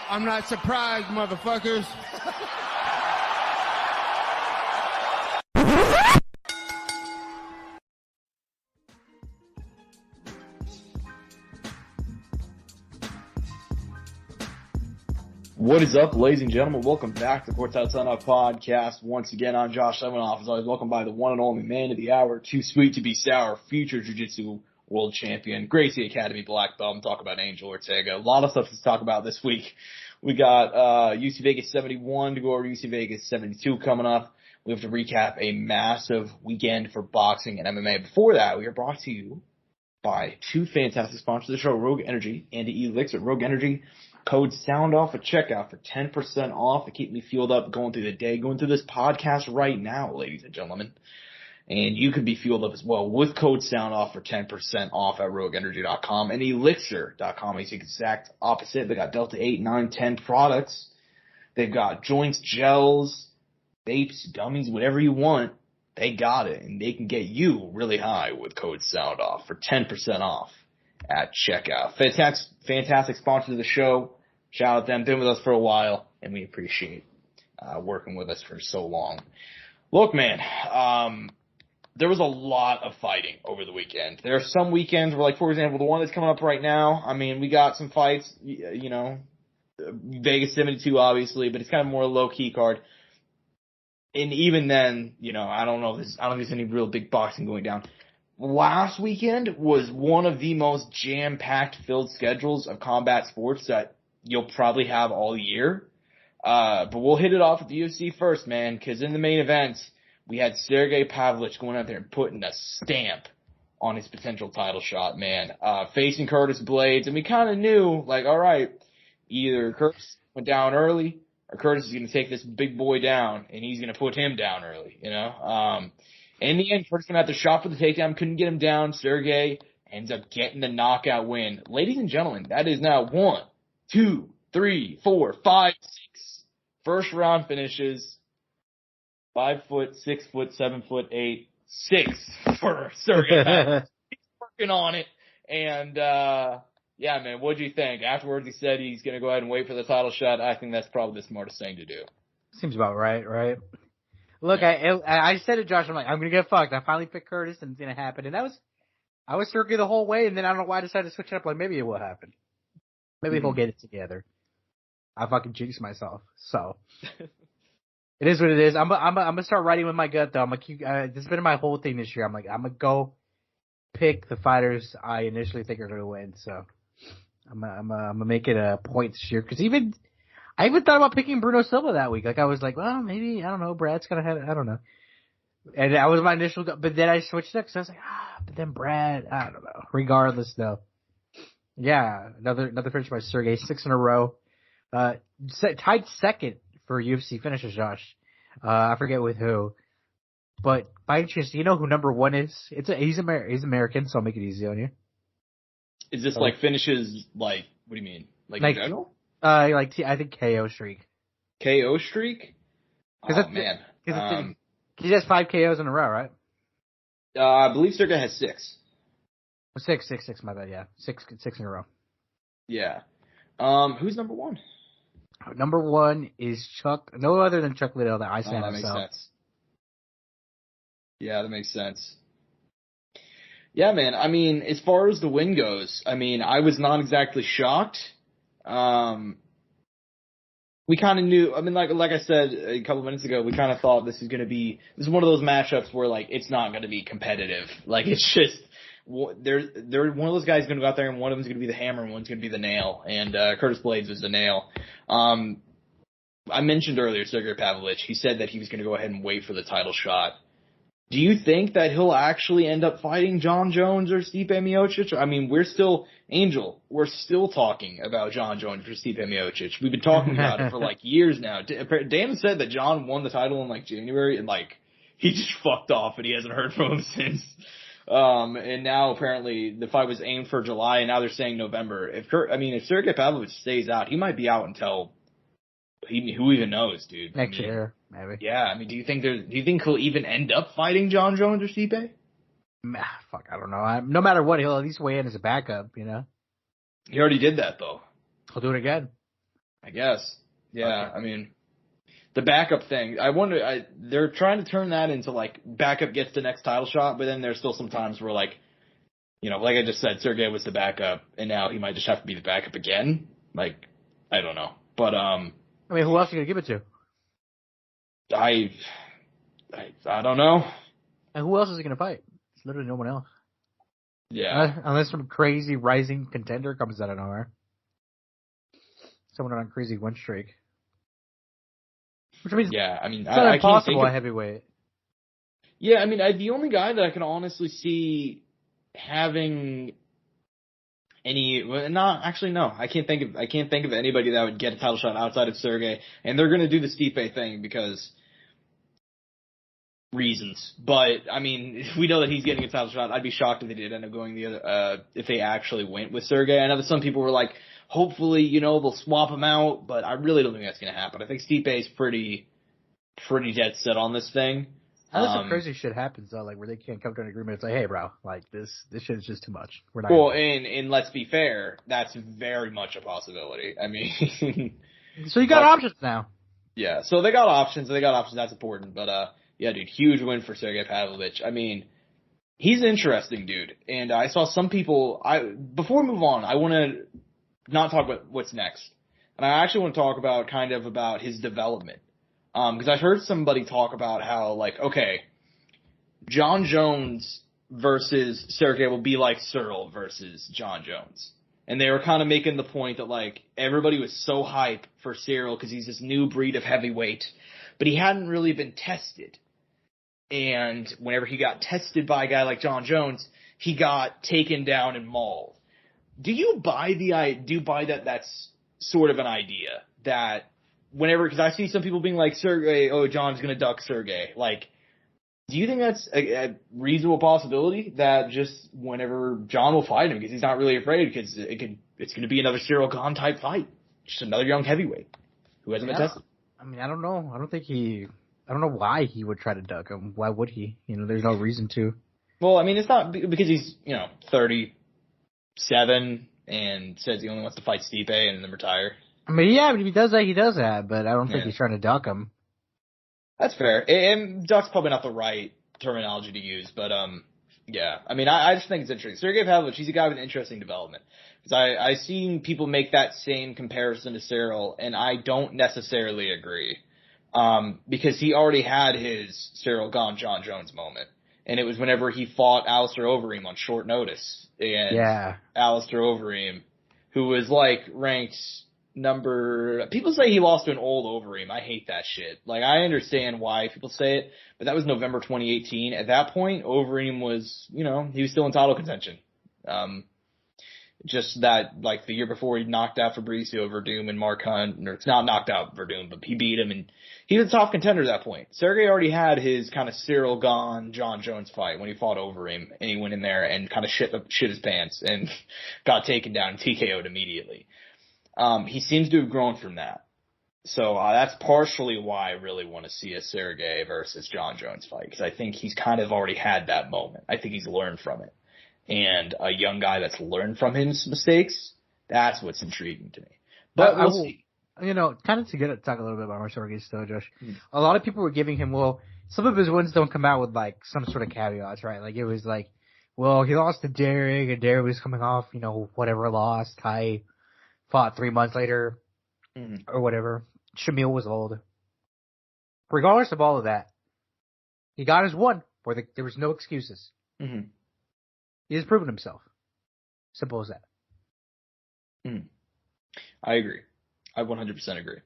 I'm not surprised, motherfuckers. What is up, ladies and gentlemen? Welcome back to Courtside Soundoff podcast. Once again, I'm Josh Evanoff. As always, welcome by the one and only man of the hour, too sweet to be sour, future jiu-jitsu world champion, Gracie Academy black belt. I'm talking about Angel Ortega. A lot of stuff to talk about this week. We got UFC Vegas 71 to go over UFC Vegas 72 coming up. We have to recap a massive weekend for boxing and MMA. Before that, we are brought to you by two fantastic sponsors of the show, Rogue Energy and ELYXR. Rogue Energy, code Soundoff at checkout for 10% off to keep me fueled up going through the day, going through this podcast right now, ladies and gentlemen. And you can be fueled up as well with code Soundoff for 10% off at rogueenergy.com and ELYXR.com. It's the exact opposite. They got Delta 8, 9, 10 products. They've got joints, gels, vapes, gummies, whatever you want. They got it, and they can get you really high with code Soundoff for 10% off at checkout. Fantastic sponsor of the show. Shout out to them. Been with us for a while, and we appreciate working with us for so long. Look, man, there was a lot of fighting over the weekend. There are some weekends where, like, for example, the one that's coming up right now, I mean, we got some fights, you know, Vegas 72, obviously, but it's kind of more a low-key card. And even then, you know, I don't think there's any real big boxing going down. Last weekend was one of the most jam-packed filled schedules of combat sports that you'll probably have all year. But we'll hit it off with the UFC first, man, because in the main event, we had Sergei Pavlovich going out there and putting a stamp on his potential title shot, man. Facing Curtis Blades, and we kind of knew, like, all right, either Curtis went down early or Curtis is going to take this big boy down, and he's going to put him down early, you know? In the end, Curtis came out the shot for the takedown, couldn't get him down. Sergei ends up getting the knockout win. Ladies and gentlemen, that is now 1, 2, 3, 4, 5, 6 first round finishes. 5 foot, 6 foot, 7 foot, 8, 6 for Sergei. He's working on it. And, yeah, man, what'd you think? Afterwards, he said he's going to go ahead and wait for the title shot. I think that's probably the smartest thing to do. Seems about right? Look, I said to Josh, I'm like, I'm going to get fucked. I finally picked Curtis, and it's going to happen. And I was Sergei the whole way, and then I don't know why I decided to switch it up. Like, maybe it will happen. Maybe he'll get it together. I fucking jinxed myself. So, it is what it is. I'm going to start writing with my gut, though. I'm like, this has been my whole thing this year. I'm like, I'm going to go pick the fighters I initially think are going to win. So, I'm going to make it a point this year. Because I even thought about picking Bruno Silva that week. Like, I was like, well, maybe, I don't know, Brad's going to have it. I don't know. And that was my initial, but then I switched it because I was like, but then Brad, I don't know. Regardless, though. Yeah, another finish by Sergei, 6 in a row. Tied second for UFC finishes, Josh. I forget with who. But by any chance, do you know who number 1 is? He's American, so I'll make it easy on you. Is this like finishes, like, what do you mean? Like in general? I think KO streak. KO streak? Oh, man. He has 5 KOs in a row, right? I believe Sergei has 6. 6, my bad, yeah. 6 in a row. Yeah. Who's number 1? Number 1 is no other than Chuck Liddell, the Iceman himself. That makes sense. Yeah, that makes sense. Yeah, man, I mean, as far as the win goes, I mean, I was not exactly shocked. We kind of knew, I mean, like I said a couple minutes ago, we kind of thought this is one of those matchups where, like, it's not going to be competitive. Like, it's just, they're one of those guys going to go out there and one of them's going to be the hammer and one's going to be the nail. And, Curtis Blades was the nail. I mentioned earlier Sergei Pavlovich. He said that he was going to go ahead and wait for the title shot. Do you think that he'll actually end up fighting Jon Jones or Stipe Miocic? I mean, we're still talking about Jon Jones or Stipe Miocic. We've been talking about it for like years now. Dan said that Jon won the title in like January and like he just fucked off and he hasn't heard from him since. And now apparently the fight was aimed for July and now they're saying November. If Sergei Pavlovich stays out, he might be out until who even knows, dude? Next year, maybe. Yeah, I mean, do you think he'll even end up fighting Jon Jones or Stipe? Fuck, I don't know. No matter what, he'll at least weigh in as a backup, you know? He already did that, though. He'll do it again. I guess. Yeah, Okay. I mean, the backup thing, I wonder, they're trying to turn that into, like, backup gets the next title shot, but then there's still some times where, like, you know, like I just said, Sergey was the backup, and now he might just have to be the backup again. Like, I don't know. But, I mean, who else are you going to give it to? I don't know. And who else is he going to fight? It's literally no one else. Yeah. Unless some crazy rising contender comes out of nowhere. Someone on a crazy win streak. Which means Yeah, I mean, it's not I can't impossible think at heavyweight. Yeah, I mean, the only guy that I can honestly see having any, well, not actually, no, I can't think of anybody that would get a title shot outside of Sergey, and they're gonna do the Stipe thing because reasons. But I mean, we know that he's getting a title shot. I'd be shocked if they did end up going the other, if they actually went with Sergey. I know that some people were like, hopefully, you know, they'll swap him out, but I really don't think that's gonna happen. I think Stipe is pretty dead set on this thing. Unless some crazy shit happens though, like where they can't come to an agreement. It's like, hey, bro, like this shit is just too much. We're not. Well, and let's be fair, that's very much a possibility. I mean, so you got options now. Yeah, so they got options. That's important. But yeah, dude, huge win for Sergei Pavlovich. I mean, he's an interesting dude, and I saw some people. Before we move on, I want to not talk about what's next, and I actually want to talk about kind of about his development. Because I've heard somebody talk about how, like, okay, Jon Jones versus Sergey will be like Cyril versus Jon Jones. And they were kind of making the point that, like, everybody was so hype for Cyril because he's this new breed of heavyweight, but he hadn't really been tested. And whenever he got tested by a guy like Jon Jones, he got taken down and mauled. Do you buy that that's sort of an idea that whenever, because I see some people being like, Sergey, oh, John's going to duck Sergey. Like, do you think that's a reasonable possibility that just whenever John will fight him, because he's not really afraid, because it's going to be another Cyril Gane type fight, just another young heavyweight who hasn't been tested? I mean, I don't know. I don't know why he would try to duck him. Why would he? You know, there's no reason to. Well, I mean, it's not because he's, 37 and says he only wants to fight Stipe and then retire. I mean, yeah, but if he does that, but I don't think he's trying to duck him. That's fair. And duck's probably not the right terminology to use, but yeah. I mean, I just think it's interesting. Sergei Pavlovich, he's a guy with an interesting development. Because I've seen people make that same comparison to Cyril, and I don't necessarily agree. Because he already had his Cyril Gane, Jon Jones moment. And it was whenever he fought Alistair Overeem on short notice. And Alistair Overeem, who was like ranked people say he lost to an old Overeem. I hate that shit. Like, I understand why people say it, but that was November 2018. At that point, Overeem was, he was still in title contention. Just that, like, the year before he knocked out Fabricio Verdum and Mark Hunt, or it's not knocked out Verdum, but he beat him, and he was a top contender at that point. Sergey already had his kind of Cyril Gane, Jon Jones fight when he fought Overeem, and he went in there and kind of shit his pants and got taken down and TKO'd immediately. He seems to have grown from that. So that's partially why I really want to see a Sergey versus Jon Jones fight, because I think he's kind of already had that moment. I think he's learned from it. And a young guy that's learned from his mistakes, that's what's intriguing to me. But we'll see. Kind of to talk a little bit about Sergey still, Josh. A lot of people were giving him, some of his wins don't come out with, like, some sort of caveats, right? Like, it was like, well, he lost to Derek, and Derek was coming off, whatever loss. Ty fought 3 months later, or whatever. Shamil was old. Regardless of all of that, he got his one, where there was no excuses. Mm-hmm. He has proven himself. Simple as that. I agree. I 100% agree.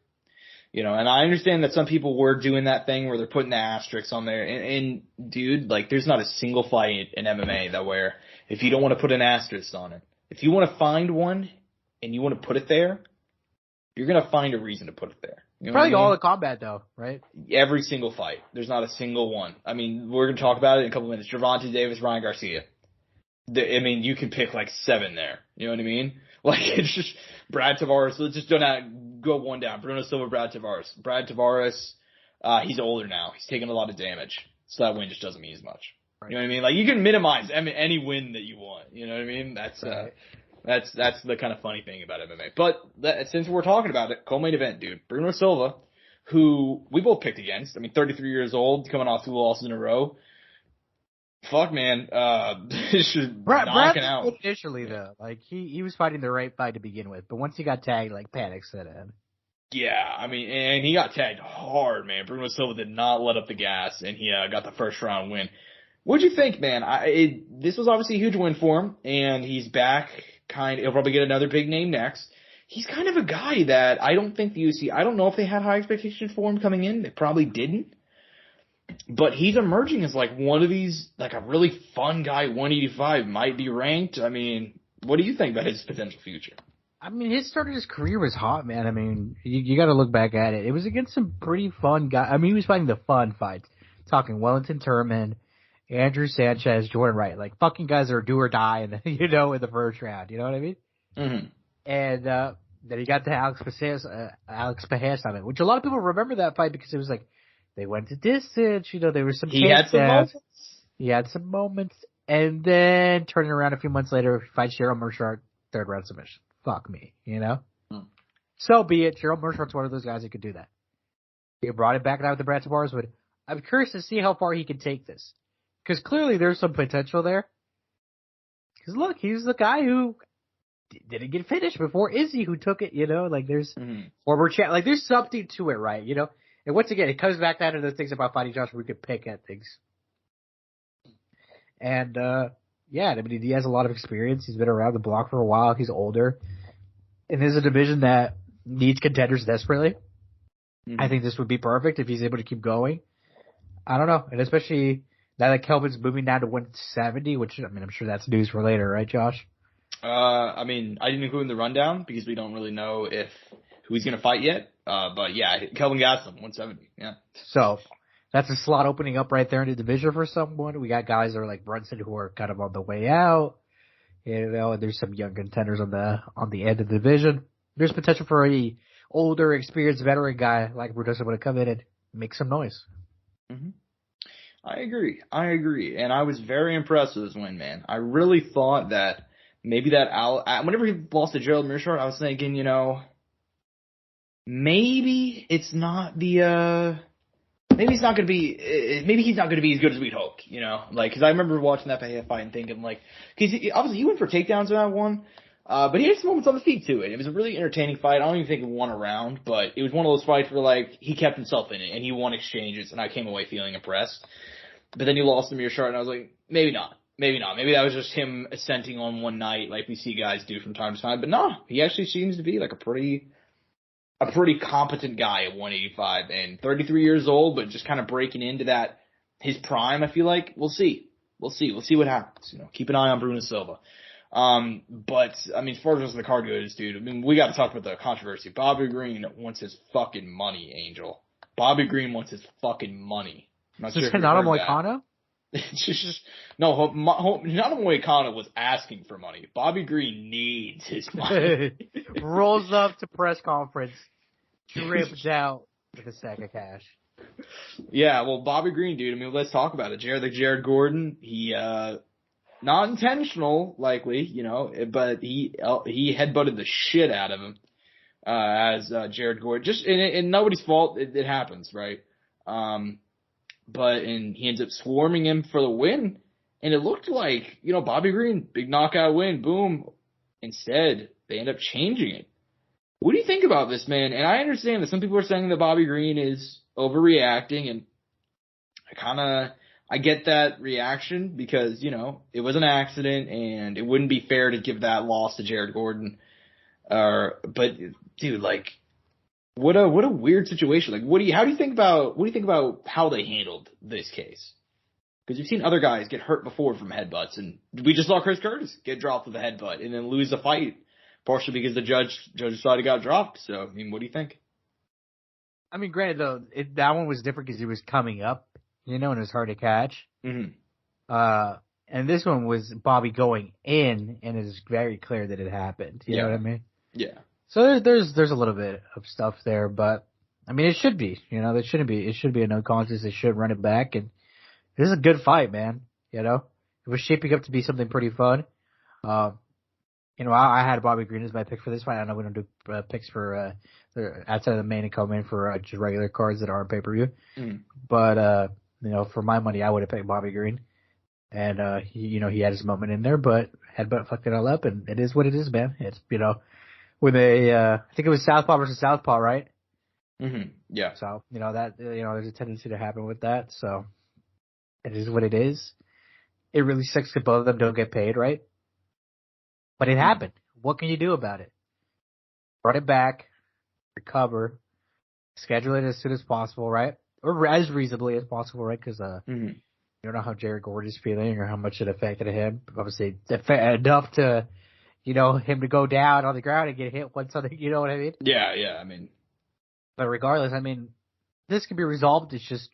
And I understand that some people were doing that thing where they're putting the asterisks on there. And dude, like, there's not a single fight in MMA that where if you don't want to put an asterisk on it, if you want to find one and you want to put it there, you're going to find a reason to put it there. Probably all the combat, though, right? Every single fight. There's not a single one. I mean, we're going to talk about it in a couple minutes. Gervonta Davis, Ryan Garcia. You can pick like 7 there. You know what I mean? Like, it's just Brad Tavares. Let's just go one down. Bruno Silva, Brad Tavares. Brad Tavares, he's older now. He's taking a lot of damage. So that win just doesn't mean as much. Right. You know what I mean? Like, you can minimize any win that you want. You know what I mean? That's That's the kind of funny thing about MMA. But since we're talking about it, co-main event, dude. Bruno Silva, who we both picked against. I mean, 33 years old, coming off 2 losses in a row. Fuck, man. Just knocking out. Initially, though, like he was fighting the right fight to begin with, but once he got tagged, like panic set in. Yeah, I mean, and he got tagged hard, man. Bruno Silva did not let up the gas, and he got the first round win. What'd you think, man? This was obviously a huge win for him, and he's back. He'll probably get another big name next. He's kind of a guy that I don't think the UFC. I don't know if they had high expectations for him coming in. They probably didn't. But he's emerging as like one of these, like a really fun guy. 185 might be ranked. I mean, what do you think about his potential future? I mean, his start of his career was hot, man. I mean, you got to look back at it. It was against some pretty fun guys. I mean, he was fighting the fun fights. Talking Wellington Turman, Andrew Sanchez, Jordan Wright, like fucking guys that are do or die, in the first round. You know what I mean? Mm-hmm. And then he got to Alex Pajas on it, which a lot of people remember that fight because it was like they went to distance. There was some. He had some moments. He had some moments, and then turning around a few months later, fights Gerald Meerschaert, 3rd round submission. Fuck me, So be it. Gerald Meerschaert's one of those guys who could do that. He brought it back out with the Brats Bars, but I'm curious to see how far he can take this. Because clearly there's some potential there. Because look, he's the guy who didn't get finished before Izzy, who took it, like there's, like there's something to it, right? And once again, it comes back down to those things about fighting Josh where we could pick at things. And, yeah, I mean, he has a lot of experience. He's been around the block for a while. He's older. And there's a division that needs contenders desperately. Mm-hmm. I think this would be perfect if he's able to keep going. I don't know. And especially now that Kelvin's moving down to 170, which, I mean, I'm sure that's news for later, right, Josh? I mean, I didn't include in the rundown because we don't really know who he's going to fight yet. But yeah, Kelvin Gastelum, 170. Yeah. So that's a slot opening up right there in the division for someone. We got guys that are like Brunson who are kind of on the way out. And there's some young contenders on the end of the division. There's potential for a older, experienced veteran guy like Bruno Silva to come in and make some noise. Mm-hmm. I agree. And I was very impressed with his win, man. I really thought that maybe whenever he lost to Gerald Meerschaert, I was thinking, maybe it's not maybe he's not going to be as good as we'd hoped, cause I remember watching that fight and thinking cause obviously he went for takedowns in that one, but he had some moments on the feet too. It was a really entertaining fight. I don't even think it won a round, but it was one of those fights where he kept himself in it and he won exchanges and I came away feeling impressed. But then he lost to Meerschaert and I was like, maybe not. Maybe that was just him ascending on one night like we see guys do from time to time. But no, he actually seems to be like a pretty competent guy at 185 and 33 years old, but just kind of breaking into his prime. I feel like we'll see what happens. Keep an eye on Bruno Silva. But I mean, as far as the card goes, dude, I mean, we got to talk about the controversy. Bobby Green wants his fucking money, Angel. Bobby Green wants his fucking money. Is this Renato Moicano? No, Renato Moicano was asking for money. Bobby Green needs his money. Rolls up to press conference, drips out with a sack of cash. Yeah, well, Bobby Green, dude, I mean, let's talk about it. Jared Gordon, he, not intentional, likely, but he headbutted the shit out of him, as Jared Gordon. Just, and nobody's fault, it happens, right? And he ends up swarming him for the win, and it looked like, Bobby Green, big knockout win, boom. Instead, they end up changing it. What do you think about this, man? And I understand that some people are saying that Bobby Green is overreacting, and I get that reaction because, it was an accident, and it wouldn't be fair to give that loss to Jared Gordon. But dude, what a weird situation. How do you think about how they handled this case? Because you've seen other guys get hurt before from headbutts, and we just saw Chris Curtis get dropped with a headbutt and then lose the fight, partially because the judge decided he got dropped. So, I mean, what do you think? I mean, granted though, that one was different because he was coming up, and it was hard to catch. Mm-hmm. And this one was Bobby going in, and it's very clear that it happened. You know what I mean? Yeah. So there's a little bit of stuff there, but I mean, it should be, there shouldn't be, it should be a no contest. They should run it back, and this is a good fight, man. It was shaping up to be something pretty fun. I had Bobby Green as my pick for this fight. I know we don't do picks for outside of the main and co-main for just regular cards that aren't pay-per-view. But for my money, I would have picked Bobby Green. And he had his moment in there, but headbutt fucked it all up, and it is what it is, man. It's when they I think it was Southpaw versus Southpaw, right? Yeah. So there's a tendency to happen with that. So it is what it is. It really sucks that both of them don't get paid, right? But it happened. What can you do about it? Run it back, recover, schedule it as soon as possible, right? Or as reasonably as possible, right? Because you don't know how Jared Gordon is feeling or how much it affected him. Obviously, enough to, him to go down on the ground and get hit once something, you know what I mean? Yeah, I mean. But regardless, I mean, this can be resolved. It's just,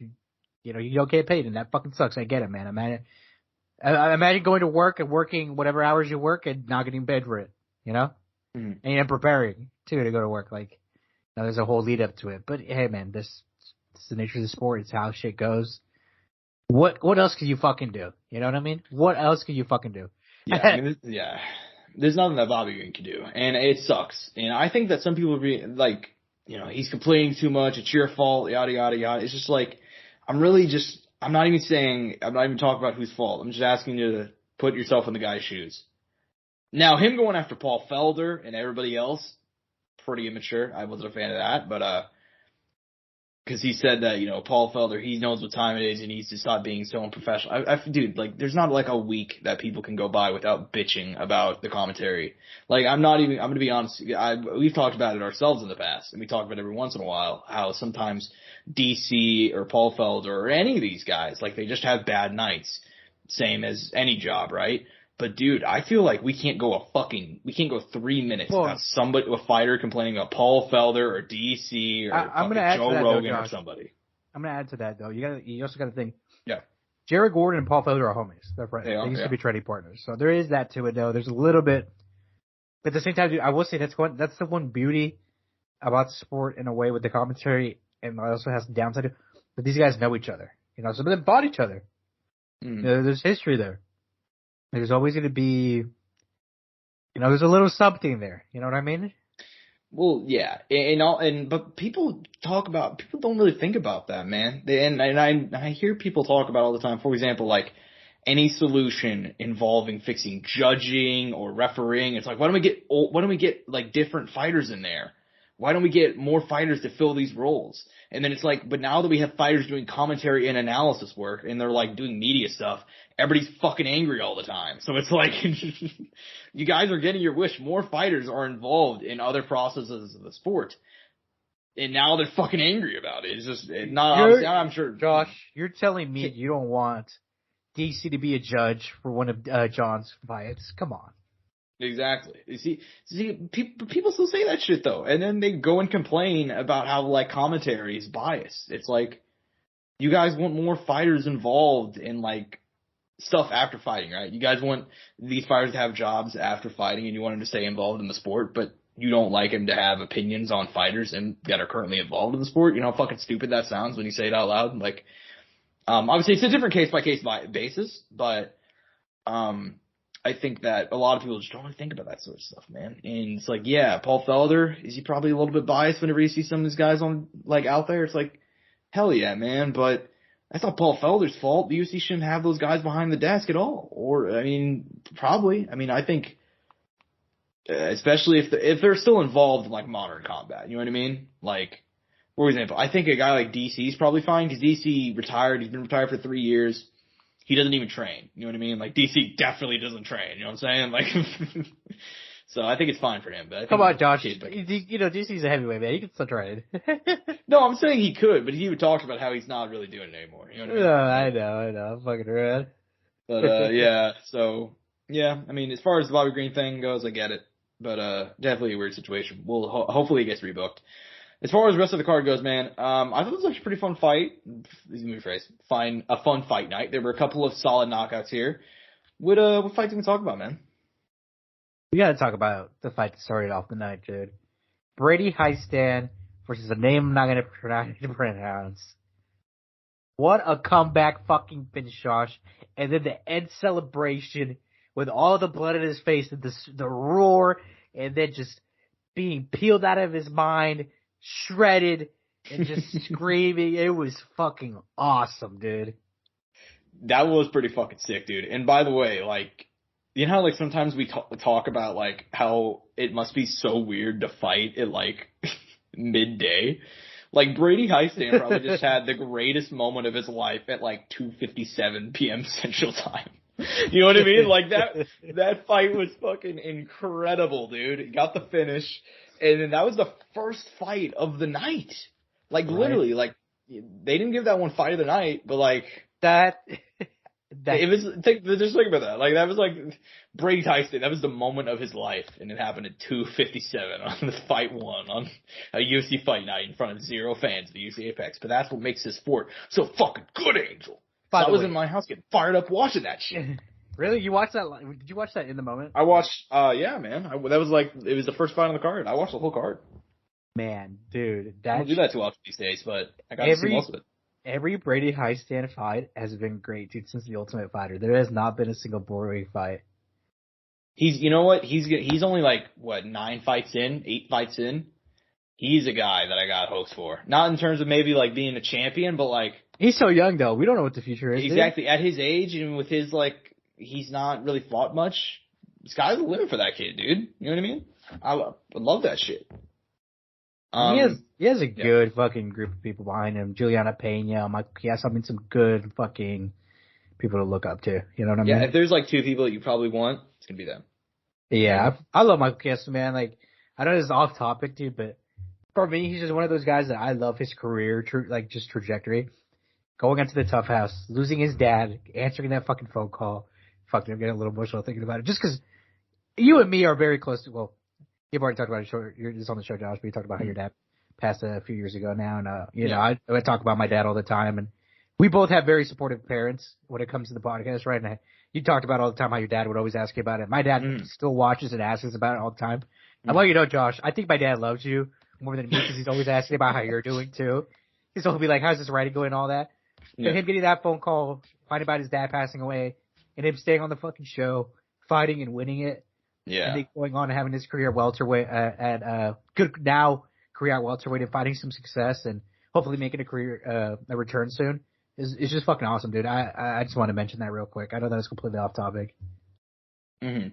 you don't get paid, and that fucking sucks. I get it, man. Imagine going to work and working whatever hours you work and not getting paid for it, And you're preparing, too, to go to work. Like, there's a whole lead up to it. But, hey, man, this is the nature of the sport. It's how shit goes. What else can you fucking do? You know what I mean? What else can you fucking do? Yeah, there's nothing that Bobby Green can do, and it sucks. And I think that some people would be like, he's complaining too much. It's your fault. Yada yada yada. It's just like I'm not even talking about whose fault. I'm just asking you to put yourself in the guy's shoes. Now, him going after Paul Felder and everybody else, pretty immature. I wasn't a fan of that, but because he said that, Paul Felder, he knows what time it is and he needs to stop being so unprofessional. Dude, like, there's not like a week that people can go by without bitching about the commentary. Like, I'm going to be honest, we've talked about it ourselves in the past, and we talk about it every once in a while, how sometimes DC or Paul Felder or any of these guys, like, they just have bad nights. Same as any job, right? But dude, I feel like we can't go 3 minutes without a fighter complaining about Paul Felder or DC or Joe Rogan or somebody. I'm gonna add to that though. You also gotta think. Yeah. Jared Gordon and Paul Felder are homies. They're friends. They used to be training partners. So there is that to it though. There's a little bit, but at the same time, dude, I will say that's the one beauty about the sport in a way with the commentary, and it also has the downside of, but these guys know each other. Some of them fought each other. There's history there. There's always going to be, there's a little something there. You know what I mean? Well, yeah, but people don't really think about that, man. I hear people talk about all the time. For example, like any solution involving fixing judging or refereeing, it's like why don't we get like different fighters in there? Why don't we get more fighters to fill these roles? And then it's like, but now that we have fighters doing commentary and analysis work and they're like doing media stuff, everybody's fucking angry all the time. So it's like, you guys are getting your wish. More fighters are involved in other processes of the sport. And now they're fucking angry about it. It's just not obviously, I'm sure. Josh, you're telling me you don't want DC to be a judge for one of Jon's fights? Come on. Exactly. You see, people still say that shit though, and then they go and complain about how like commentary is biased. It's like, you guys want more fighters involved in like stuff after fighting, right? You guys want these fighters to have jobs after fighting, and you want them to stay involved in the sport, but you don't like them to have opinions on fighters and that are currently involved in the sport. You know how fucking stupid that sounds when you say it out loud. Like, obviously it's a different case by case basis, but I think that a lot of people just don't really think about that sort of stuff, man. And it's like, yeah, Paul Felder, is he probably a little bit biased whenever you see some of these guys on, like, out there? It's like, hell yeah, man, but that's not Paul Felder's fault. The UFC shouldn't have those guys behind the desk at all. Or, I mean, probably. I mean, I think, especially if they're still involved in, like, modern combat, you know what I mean? Like, for example, I think a guy like DC is probably fine, because DC retired. He's been retired for 3 years. He doesn't even train. You know what I mean? Like, DC definitely doesn't train. You know what I'm saying? Like, so I think it's fine for him. But come on, Josh. DC's a heavyweight, man. He can still train. No, I'm saying he could, but he would talk about how he's not really doing it anymore. You know what I mean? I know. I'm fucking around. But, yeah. So, yeah. I mean, as far as the Bobby Green thing goes, I get it. But, definitely a weird situation. Hopefully it gets rebooked. As far as the rest of the card goes, man, I thought it was actually a pretty fun fight. A fun fight night. There were a couple of solid knockouts here. What fight did we talk about, man? We gotta talk about the fight that started off the night, dude. Brady Heistan versus a name I'm not gonna pronounce. What a comeback fucking finish, Josh. And then the end celebration with all the blood in his face and the roar, and then just being peeled out of his mind, shredded, and just screaming. It was fucking awesome, dude. That was pretty fucking sick, dude. And by the way, like, you know how, like, sometimes we talk about, like, how it must be so weird to fight at, like, midday? Like, Brady Heistan probably just had the greatest moment of his life at, like, 2:57 p.m. Central Time. You know what I mean? Like, that fight was fucking incredible, dude. He got the finish. And then that was the first fight of the night. Like, literally, like, they didn't give that one fight of the night, but, like... It was, just think about that. Like, that was like Brady Tyson. That was the moment of his life, and it happened at 2:57 on the fight one on a UFC fight night in front of 0 fans at the UFC Apex. But that's what makes this sport so fucking good, Angel. So I was in my house getting fired up watching that shit. Really? You watched that? Did you watch that in the moment? I watched, yeah, man. That was like, it was the first fight on the card. I watched the whole card. Man, dude. I don't do that too often these days, but I got to see most of it. Every Brady Heistan fight has been great, dude, since the Ultimate Fighter. There has not been a single boring fight. You know what? He's only like, 8 fights in? He's a guy that I got hopes for. Not in terms of maybe like being a champion, but like. He's so young though. We don't know what the future is. Exactly. Dude. At his age and with his like, he's not really fought much. Sky's the limit for that kid, dude. You know what I mean? I love that shit. He has a good fucking group of people behind him. Juliana Pena, Michael Chiesa, some good fucking people to look up to. You know what I mean? Yeah, if there's like 2 people that you probably want, it's gonna be them. Yeah, I love Michael Chiesa, man. Like, I know this is off topic, dude, but for me, he's just one of those guys that I love his career, just trajectory. Going into the tough house, losing his dad, answering that fucking phone call. Fucking, I'm getting a little emotional thinking about it. Just because you and me are very close to, well, you've already talked about it. You're on the show, Josh, but you talked about how your dad passed a few years ago now. And, you know, I talk about my dad all the time. And we both have very supportive parents when it comes to the podcast, right? And you talked about all the time how your dad would always ask you about it. My dad still watches and asks us about it all the time. I want you to know, Josh, I think my dad loves you more than me because he's always asking about how you're doing too. He'll be like, how's this writing going, all that. Yeah. So him getting that phone call, finding about his dad passing away, and him staying on the fucking show, fighting and winning it. Yeah. And then going on and having his career welterweight career at welterweight and finding some success and hopefully making a return soon is just fucking awesome, dude. I just want to mention that real quick. I know that was completely off topic. Mm-hmm.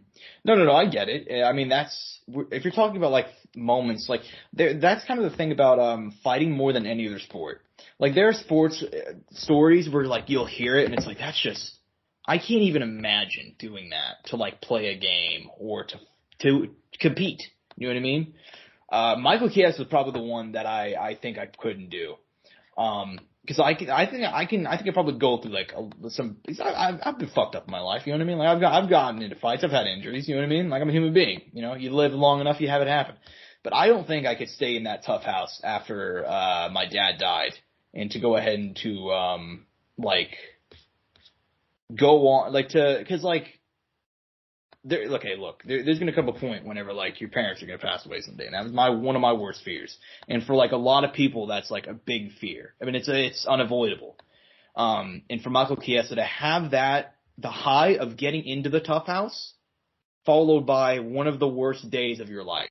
No, I get it. I mean, if you're talking about like moments, like that's kind of the thing about fighting more than any other sport. Like there are sports stories where like you'll hear it and it's like that's just. I can't even imagine doing that to like play a game or to compete. You know what I mean? Michael Chiesa was probably the one that I think I couldn't do. Cause I think I probably go through like I've been fucked up in my life. You know what I mean? Like I've gotten into fights. I've had injuries. You know what I mean? Like I'm a human being. You know, you live long enough, you have it happen. But I don't think I could stay in that tough house after, my dad died and to go ahead and to, like, go on, like, cause, like, there's gonna come a point whenever, like, your parents are gonna pass away someday, and that was one of my worst fears. And for, like, a lot of people, that's, like, a big fear. I mean, it's unavoidable. And for Michael Chiesa to have that, the high of getting into the tough house, followed by one of the worst days of your life.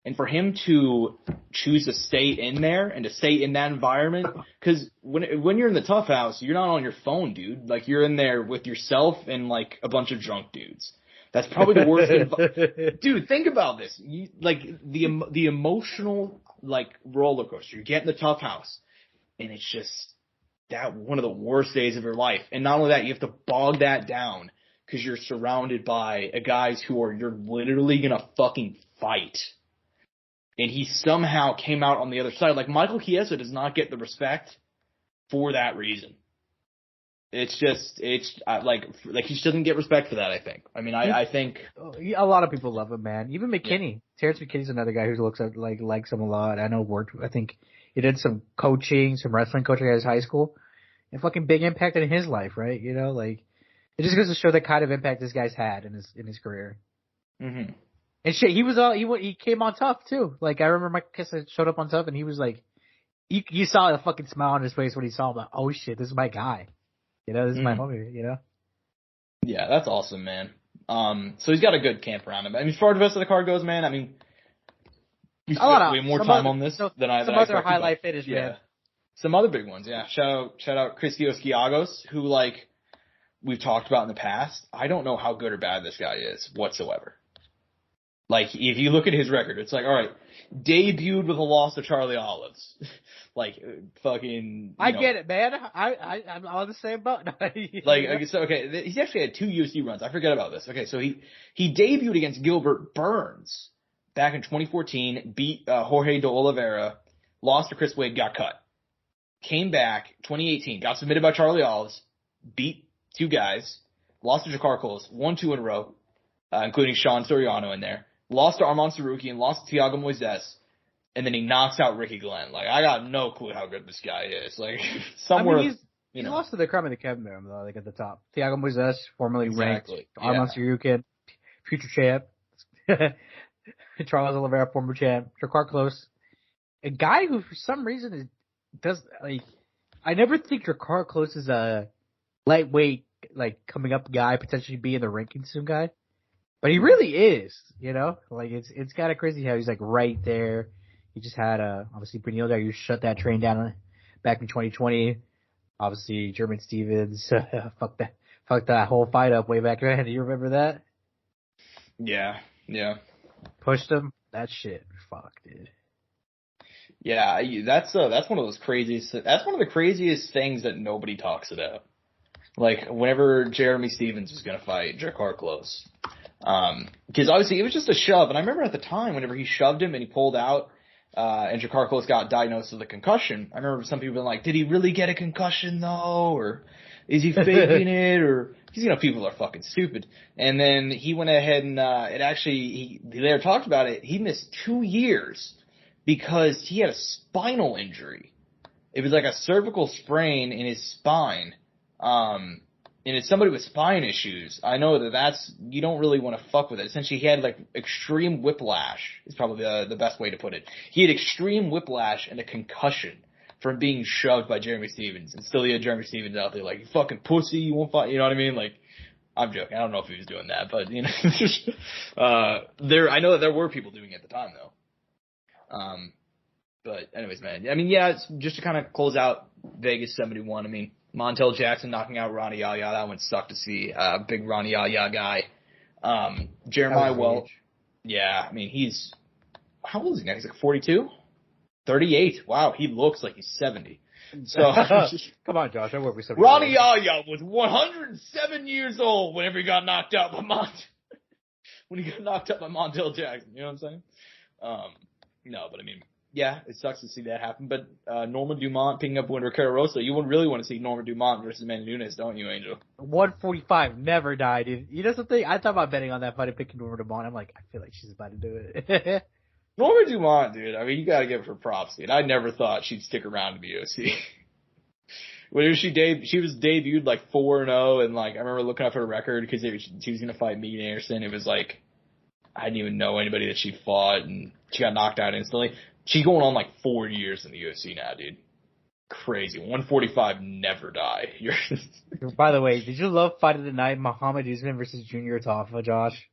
And for him to choose to stay in there and to stay in that environment, because when you're in the tough house, you're not on your phone, dude. Like you're in there with yourself and like a bunch of drunk dudes. That's probably the worst. Dude, think about this. Like the emotional like roller coaster. You get in the tough house, and it's just that one of the worst days of your life. And not only that, you have to bog that down because you're surrounded by guys you're literally gonna fucking fight. And he somehow came out on the other side. Like, Michael Chiesa does not get the respect for that reason. It's like he just doesn't get respect for that, I think. I mean, I think. A lot of people love him, man. Even McKinney. Yeah. Terrence McKinney's another guy who looks at, likes him a lot. I think he did some coaching, some wrestling coaching at his high school. And fucking big impact in his life, right? You know, like, it just goes to show the kind of impact this guy's had in his career. Mm-hmm. And shit, he came on Tough too. Like I remember Mike Kissa showed up on Tough and he was like, you saw the fucking smile on his face when he saw him. Like, oh shit, this is my guy. You know, this is my homie. You know. Yeah, that's awesome, man. So he's got a good camp around him. I mean, as far as the rest of the card goes, man, I mean, we spent way more time on this than I some other expected. highlight finish, Yeah. man. Some other big ones, yeah. Shout out Christios Giagos, who, like, we've talked about in the past. I don't know how good or bad this guy is whatsoever. Like, if you look at his record, it's like, all right, debuted with a loss to Charlie Olives. Like, fucking, I get it, man. I'm on the same boat. Okay, he's actually had 2 UFC runs. I forget about this. Okay, so he debuted against Gilbert Burns back in 2014, beat Jorge de Oliveira, lost to Chris Wade, got cut. Came back 2018, got submitted by Charlie Olives, beat 2 guys, lost to Jakar Close, won 2 in a row, including Sean Soriano in there, lost to Arman Sarukian, lost to Thiago Moises, and then he knocks out Ricky Glenn. Like, I got no clue how good this guy is. Like, somewhere, I mean, he's lost to the creme of the creme there, though, like at the top. Thiago Moises, formerly ranked. Arman Sarukian, future champ. Charles Oliveira, former champ. Jakar Close. A guy who, for some reason, I never think Jakar Close is a lightweight, like, coming up guy, potentially be in the rankings soon guy. But he really is, you know? Like, it's kind of crazy how he's, like, right there. He just had, obviously, Benil there. You shut that train down back in 2020. Obviously, German Stevens, fucked that whole fight up way back then. Do you remember that? Yeah. Pushed him. That shit, fuck, dude. Yeah, that's one of those craziest. That's one of the craziest things that nobody talks about. Like, whenever Jeremy Stevens was gonna fight Jakar Close, because obviously it was just a shove, and I remember at the time whenever he shoved him and he pulled out, and Jakar Close got diagnosed with a concussion. I remember some people being like, "Did he really get a concussion though, or is he faking it?" Or because people are fucking stupid. And then he went ahead and they later talked about it. He missed 2 years because he had a spinal injury. It was like a cervical sprain in his spine. And it's somebody with spine issues. I know that's, you don't really want to fuck with it. Essentially, he had like extreme whiplash is probably the best way to put it. He had extreme whiplash and a concussion from being shoved by Jeremy Stevens. And still he had Jeremy Stevens out there like, you fucking pussy, you won't fight, you know what I mean? Like, I'm joking. I don't know if he was doing that, but I know that there were people doing it at the time though. But anyways, man, I mean, yeah, it's just to kind of close out Vegas 71. I mean, Montel Jackson knocking out Ronnie Yahya. That one sucked to see. Big Ronnie Yahya guy. Jeremiah Welch. Yeah, I mean, how old is he now? He's like 42? 38. Wow, he looks like he's 70. So come on, Josh. I work with somebody. Ronnie Yahya was 107 years old whenever he got knocked out by Montel Jackson. You know what I'm saying? No, but I mean, yeah, it sucks to see that happen. But Norman Dumont picking up a win Ricardo Rosa. You would really want to see Norman Dumont versus Manny Nunes, don't you, Angel? 145 never died, dude. You know something? I thought about betting on that fight and picking Norman Dumont. I'm like, I feel like she's about to do it. Norman Dumont, dude. I mean, you got to give her props, dude. I never thought she'd stick around in the UFC. When she was debuted like 4-0, and like I remember looking up her record because she was gonna fight Megan Anderson. It was like I didn't even know anybody that she fought, and she got knocked out instantly. She's going on like 4 years in the UFC now, dude. Crazy. 145 never die. By the way, did you love Fight of the Night, Muhammad Usman versus Junior Tafa, Josh?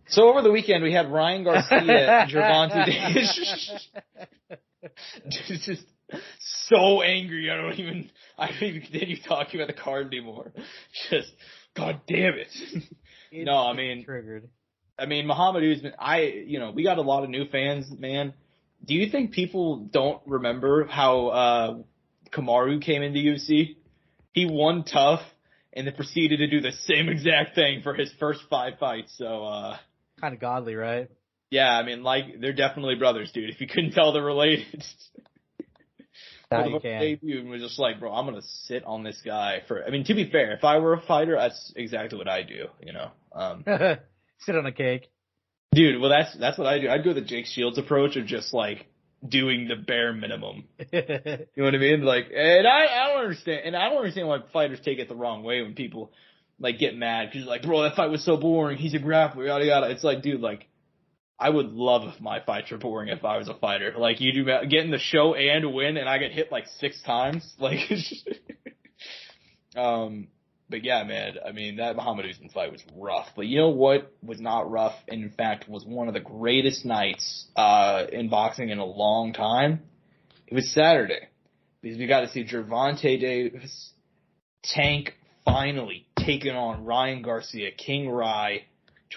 So over the weekend we had Ryan Garcia, Gervonta Davis. Just so angry. I don't even continue talking about the card anymore. Just, god damn it. No, I mean, triggered. I mean, Muhammad Usman, we got a lot of new fans, man. Do you think people don't remember how Kamaru came into UFC? He won tough and then proceeded to do the same exact thing for his first 5 fights. So, kind of godly, right? Yeah, I mean, like, they're definitely brothers, dude. If you couldn't tell, they're related. Debut and was just like, bro, I'm gonna sit on this guy for. I mean, to be fair, if I were a fighter, that's exactly what I do. You know, sit on a cake, dude. Well, that's what I do. I'd go the Jake Shields approach of just like doing the bare minimum. You know what I mean? Like, and I don't understand why fighters take it the wrong way when people like get mad because like, bro, that fight was so boring. He's a grappler, yada yada. It's like, dude, like. I would love if my fights were boring if I was a fighter. Like, you do get in the show and win, and I get hit like 6 times. Like, But yeah, man, I mean, that Muhammad Usman fight was rough. But you know what was not rough, and in fact was one of the greatest nights in boxing in a long time? It was Saturday. Because we got to see Gervonta Davis Tank finally taking on Ryan Garcia, King Rye,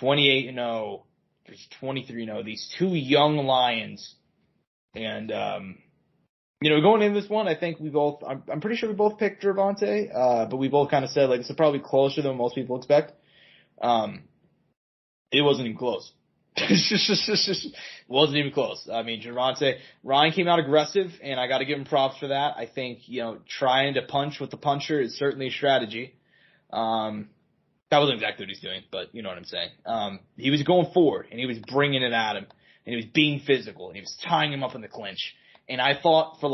28-0 versus 23-0. These two young lions. And, going into this one, I think I'm pretty sure we both picked Gervonta, but we both kind of said, like, this is probably closer than most people expect. It wasn't even close. Wasn't even close. I mean, Ryan came out aggressive, and I got to give him props for that. I think, trying to punch with the puncher is certainly a strategy. That wasn't exactly what he's doing, but you know what I'm saying. He was going forward, and he was bringing it at him, and he was being physical, and he was tying him up in the clinch. And I thought for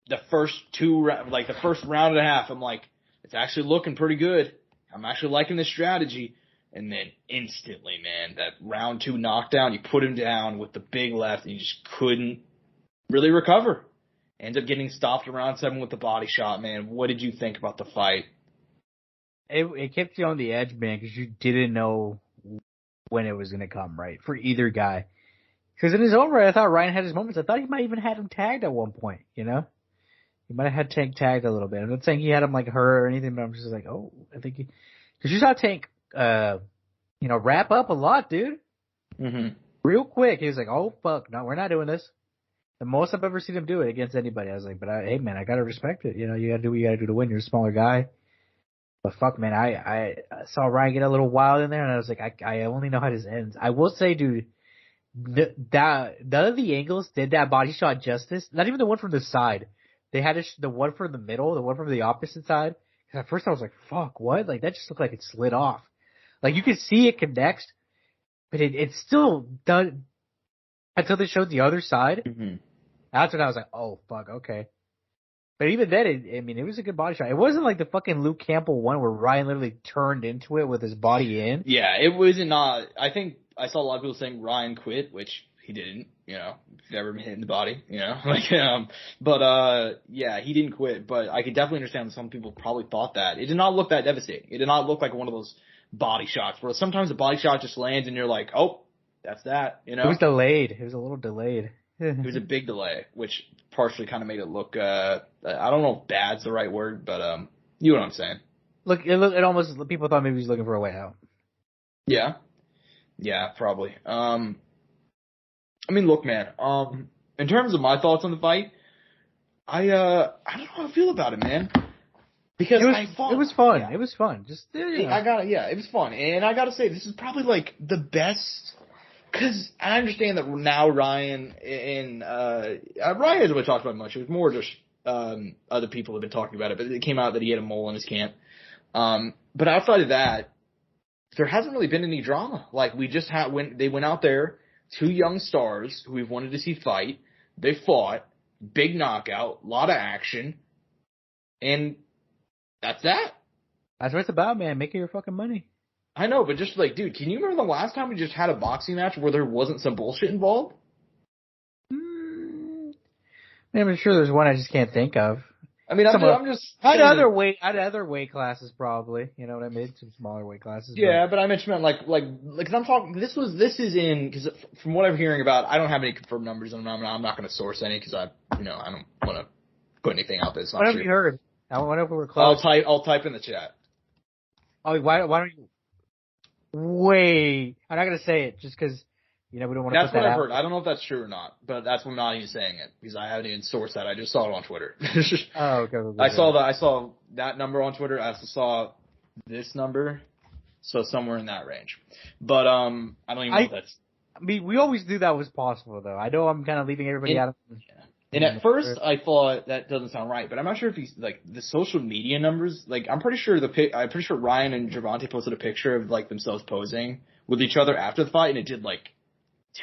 the first round and a half, I'm like, it's actually looking pretty good. I'm actually liking this strategy. And then instantly, man, that round 2 knockdown, you put him down with the big left, and he just couldn't really recover. Ended up getting stopped around 7 with the body shot, man. What did you think about the fight? It kept you on the edge, man, because you didn't know when it was going to come, right, for either guy. Because in his own right, I thought Ryan had his moments. I thought he might even had him tagged at one point, He might have had Tank tagged a little bit. I'm not saying he had him, hurt or anything, but I'm just like, oh, I think he... Because you saw Tank... wrap up a lot, dude. Mm-hmm. Real quick. He was like, oh, fuck, no, we're not doing this. The most I've ever seen him do it against anybody. I was like, hey, man, I gotta respect it. You gotta do what you gotta do to win. You're a smaller guy. But fuck, man, I saw Ryan get a little wild in there, and I was like, I only know how this ends. I will say, dude, none of the angles did that body shot justice. Not even the one from the side. They had the one from the middle, the one from the opposite side. At first I was like, fuck, what? That just looked like it slid off. You could see it connects, but it still done until they showed the other side. Mm-hmm. That's when I was like, oh, fuck, okay. But even then, it was a good body shot. It wasn't like the fucking Luke Campbell one where Ryan literally turned into it with his body in. Yeah, it wasn't not. I think I saw a lot of people saying Ryan quit, which he didn't, never been hit in the body, but yeah, he didn't quit, but I could definitely understand that some people probably thought that. It did not look that devastating. It did not look like one of those body shots where sometimes the body shot just lands and you're like, oh, that's that, It was delayed. It was a little delayed. It was a big delay, which partially kind of made it look, I don't know if bad's the right word, but, you know what I'm saying. Look, it almost, people thought maybe he was looking for a way out. Yeah. Yeah, probably. Look, man, in terms of my thoughts on the fight, I don't know how I feel about it, man. Because it was fun. Yeah. It was fun. Just, it was fun. And I gotta say, this is probably the best, cause I understand that now Ryan and, Ryan hasn't really talked about it much. It was more just, other people have been talking about it, but it came out that he had a mole in his camp. But outside of that, there hasn't really been any drama. We just had, when they went out there, 2 young stars who we've wanted to see fight, they fought, big knockout, lot of action, and that's that. That's what it's about, man. Making your fucking money. I know, but just dude, can you remember the last time we just had a boxing match where there wasn't some bullshit involved? I'm sure there's one I just can't think of. I'm just I'd other weight classes probably. You know what I mean? Some smaller weight classes. Yeah, but I mentioned because I'm talking. This is in because from what I'm hearing about, I don't have any confirmed numbers, and I'm not going to source any because I don't want to put anything out there. What have you heard? I wonder if we're close. I'll type in the chat. Oh, why don't you? Wait, I'm not going to say it just because. We don't want to put that out. That's what I've heard. I don't know if that's true or not, but that's what I'm not even saying it because I haven't even sourced that. I just saw it on Twitter. Oh, okay. I saw that number on Twitter. I also saw this number, so somewhere in that range. But I don't even know if that's. We always knew that was possible, though. I know I'm kind of leaving everybody out of. Yeah. And at first, I thought that doesn't sound right, but I'm not sure if he's the social media numbers. I'm pretty sure Ryan and Gervonta posted a picture of themselves posing with each other after the fight, and it did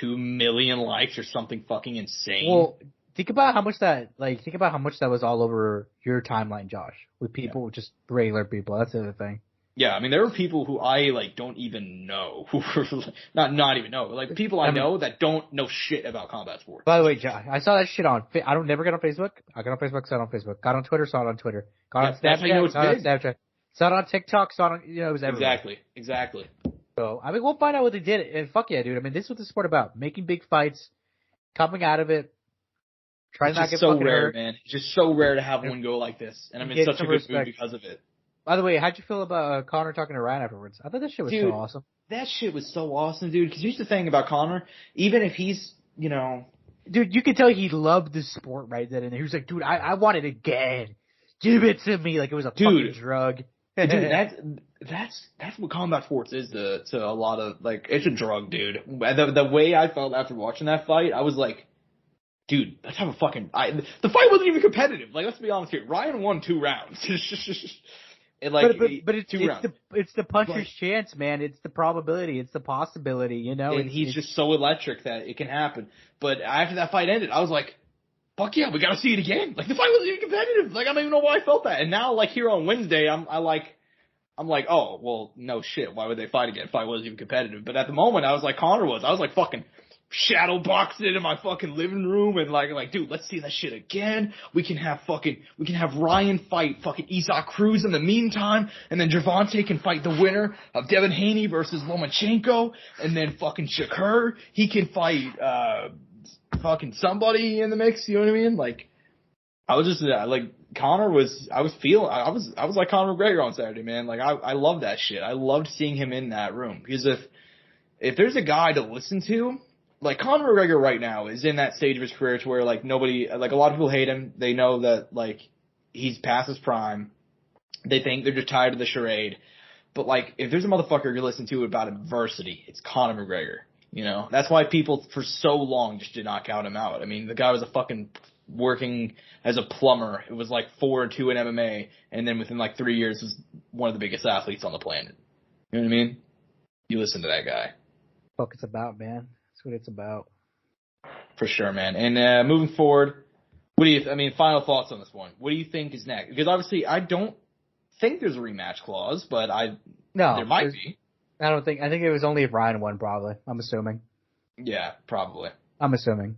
2 million likes or something fucking insane. Well, think about how much that was all over your timeline, Josh, with people, just regular people. That's the other thing. Yeah, there were people who I don't even know, who were not even know, people I know that don't know shit about combat sports. By the way, Josh, I saw that shit on. I don't never get on Facebook. I got on Facebook, saw it on Facebook. Got on Twitter, saw it on Twitter. Got on Snapchat, saw it on Snapchat. Saw it on TikTok, saw it on, it was everywhere. Exactly. So, I mean, we'll find out what they did. And fuck yeah, dude. I mean, this is what the sport about. Making big fights, coming out of it, trying to not get so fucking rare, hurt. man. It's just so rare to have one go like this. And I'm in such a good mood because of it. By the way, how'd you feel about Conor talking to Ryan afterwards? I thought that shit was so awesome. That shit was so awesome, dude. Because here's the thing about Conor. Even if he's, Dude, you could tell he loved the sport right then and there. He was like, dude, I want it again. Give it to me like it was a fucking drug. Dude, that's what combat sports is to a lot of, like, it's a drug, dude. The way I felt after watching that fight, I was like, dude, let's have a fucking, the fight wasn't even competitive. Like, let's be honest here. Ryan won 2 rounds. But it's the puncher's chance, man. It's the probability. It's the possibility, And he's just so electric that it can happen. But after that fight ended, I was like, fuck yeah, we gotta see it again. Like, the fight wasn't even competitive. Like, I don't even know why I felt that. And now, like, here on Wednesday, I'm like, oh, well, no shit. Why would they fight again? Fight wasn't even competitive. But at the moment, I was like Conor was. I was like fucking shadow boxing in my fucking living room and like, dude, let's see that shit again. We can have Ryan fight fucking Isaac Cruz in the meantime, and then Gervonta can fight the winner of Devin Haney versus Lomachenko, and then fucking Shakur, he can fight, fucking somebody in the mix, you know what I mean? Like, I was just, like, Conor was, I was like Conor McGregor on Saturday, man. Like, I love that shit. I loved seeing him in that room. Because if there's a guy to listen to, like, Conor McGregor right now is in that stage of his career to where, like, nobody, like, a lot of people hate him. They know that, like, he's past his prime. They think they're just tired of the charade. But, like, if there's a motherfucker you listen to about adversity, it's Conor McGregor. That's why people for so long just did not count him out. I mean, the guy was a fucking working as a plumber. It was like 4-2 in MMA, and then within like 3 years was one of the biggest athletes on the planet. You know what I mean? You listen to that guy. Fuck, it's about, man. That's what it's about. For sure, man. And moving forward, final thoughts on this one. What do you think is next? Because obviously, I don't think there's a rematch clause, but there might be. I think it was only if Ryan won, probably. I'm assuming. Yeah, probably. I'm assuming.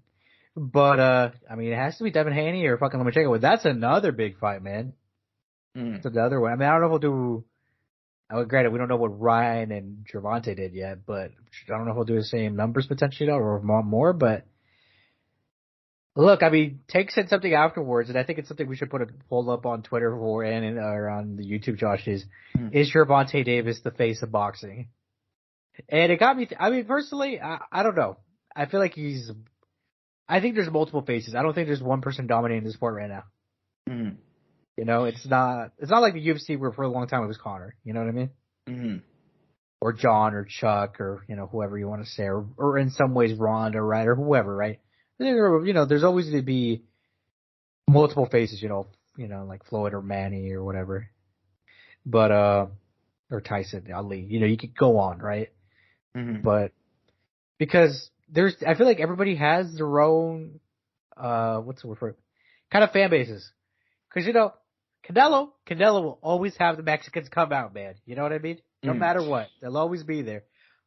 But, I mean, it has to be Devin Haney or fucking Lomachenko. That's another big fight, man. It's another one. I mean, I don't know if we'll do, granted, we don't know what Ryan and Gervonta did yet, but I don't know if we'll do the same numbers potentially or more, but look, I mean, Tank said something afterwards, and I think it's something we should put a poll up on Twitter for or on the YouTube, Josh, is Gervonta Davis the face of boxing? And it got me, personally, I don't know. I feel like I think there's multiple faces. I don't think there's one person dominating the sport right now. Mm-hmm. It's not like the UFC where for a long time it was Conor. You know what I mean? Mm-hmm. Or John or Chuck or, whoever you want to say, or in some ways Ronda, right? Or whoever, right? There's always going to be multiple faces, like Floyd or Manny or whatever. But, or Tyson, Ali, you could go on, right? Mm-hmm. But because I feel like everybody has their own, what's the word for it? Kind of fan bases. Cause Canelo will always have the Mexicans come out, man. You know what I mean? No matter what. They'll always be there.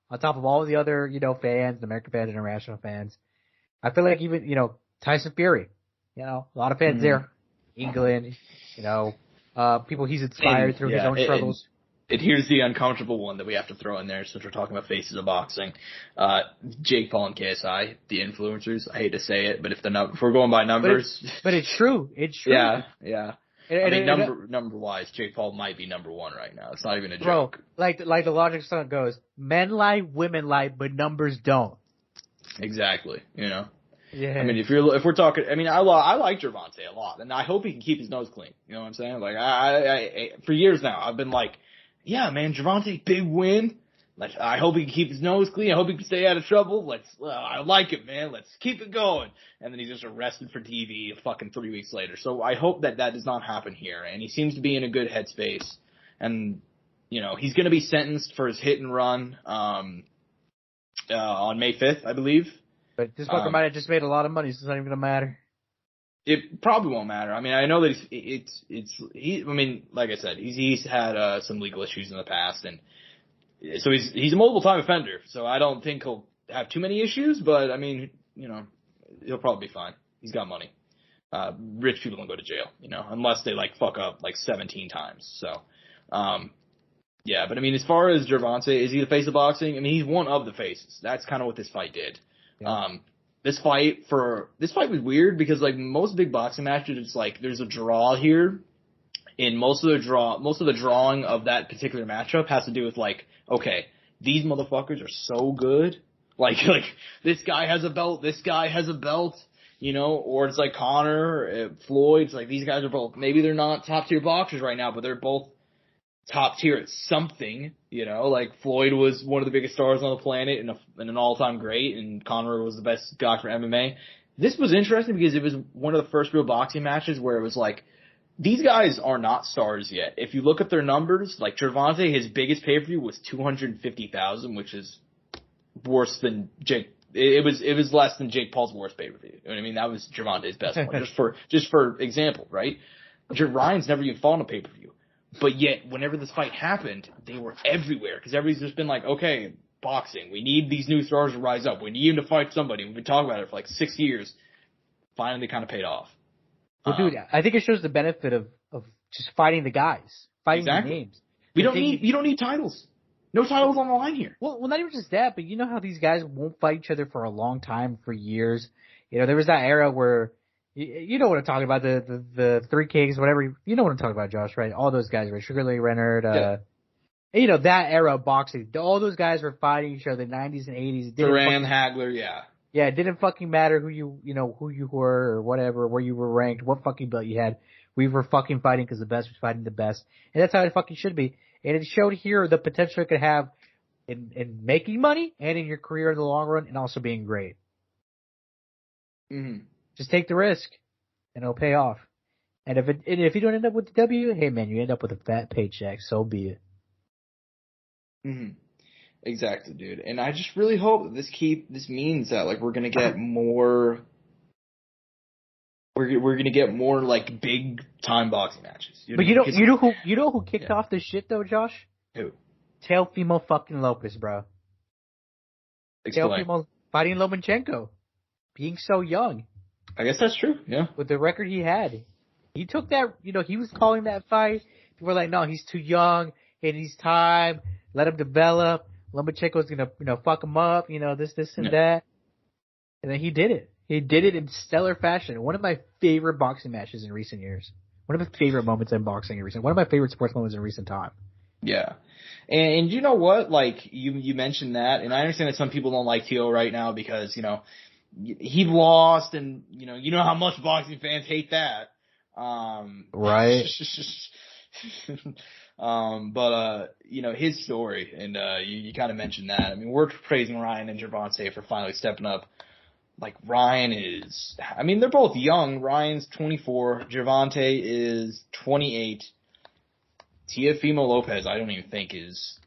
On top of all the other, fans, the American fans, international fans. I feel like even, Tyson Fury, a lot of fans there. England, people he's inspired through his own struggles. And here's the uncomfortable one that we have to throw in there since we're talking about faces of boxing. Jake Paul and KSI, the influencers. I hate to say it, but if we're going by numbers. But it's true. It's true. Yeah. Number wise, Jake Paul might be number one right now. It's not even a joke. Like the logic song goes, men lie, women lie, but numbers don't. Exactly. Yeah. I mean, if we're talking, I mean, I like Gervonta a lot, and I hope he can keep his nose clean. You know what I'm saying? Like, I for years now, I've been like, yeah, man, Gervonta, big win. I hope he can keep his nose clean. I hope he can stay out of trouble. I like it, man. Let's keep it going. And then he's just arrested for TV fucking 3 weeks later. So I hope that does not happen here. And he seems to be in a good headspace. And, he's going to be sentenced for his hit and run, on May 5th, I believe. But this fucker might have just made a lot of money, so it's not even going to matter. It probably won't matter. I mean, I know that like I said, he's had, some legal issues in the past, and so he's a multiple time offender, so I don't think he'll have too many issues, but I mean, he'll probably be fine. He's got money. Rich people don't go to jail, unless they fuck up 17 times. So, Yeah, but I mean, as far as Gervonta, is he the face of boxing? I mean, he's one of the faces. That's kind of what this fight did. Yeah. This fight was weird because like most big boxing matches, it's like there's a draw here, and most of the drawing of that particular matchup has to do with like, okay, these motherfuckers are so good, like this guy has a belt, this guy has a belt, you know, or it's like Conor, Floyd, it's like these guys are both, maybe they're not top tier boxers right now, but they're both top tier at something, you know, like Floyd was one of the biggest stars on the planet and an all-time great, and Conor was the best guy for MMA. This was interesting because it was one of the first real boxing matches where it was like, these guys are not stars yet. If you look at their numbers, like Gervonta, his biggest pay-per-view was 250,000, which is worse than Jake. It was less than Jake Paul's worst pay-per-view. You know what I mean? That was Gervonta's best one, just for example, right? Ryan's never even fought on a pay-per-view. But yet, whenever this fight happened, they were everywhere because everybody's just been like, okay, boxing, we need these new stars to rise up. We need them to fight somebody. We've been talking about it for like 6 years. Finally, they kind of paid off. Well, dude, I think it shows the benefit of just fighting the guys, fighting the names. You don't need titles. No titles on the line here. Well, not even just that, but you know how these guys won't fight each other for a long time, for years. You know, there was that era where. You know what I'm talking about, the Three Kings, whatever. You know what I'm talking about, Josh, right? All those guys, right? Sugar Ray Leonard, you know, that era of boxing. All those guys were fighting each other in the 90s and 80s. Duran, Hagler, yeah. Yeah, it didn't fucking matter who you were or whatever, where you were ranked, what fucking belt you had. We were fucking fighting because the best was fighting the best. And that's how it fucking should be. And it showed here the potential it could have in making money and in your career in the long run and also being great. Mm-hmm. Just take the risk, and it'll pay off. And if you don't end up with the W, hey man, you end up with a fat paycheck. So be it. Mm-hmm. Exactly, dude. And I just really hope that this means that like we're gonna get more. We're gonna get more like big time boxing matches. You know, but you know who kicked off this shit though, Josh? Who? Teofimo fucking Lopez, bro. Explain. Teofimo fighting Lomachenko, being so young. I guess that's true, yeah. With the record he had. He took that, you know, he was calling that fight. People were like, no, he's too young. He needs time. Let him develop. Lomachenko's going to, you know, fuck him up, you know, this, and that. And then he did it. He did it in stellar fashion. One of my favorite boxing matches in recent years. One of my favorite moments in boxing in recent. One of my favorite sports moments in recent time. Yeah. And you know what? Like, you mentioned that, and I understand that some people don't like Teo right now because, you know, he lost, and you know how much boxing fans hate that. Right. But you know, his story, and you kind of mentioned that. I mean, we're praising Ryan and Gervonta for finally stepping up. Like, Ryan is, I mean, they're both young. Ryan's 24. Gervonta is 28. Teofimo Lopez, I don't even think is,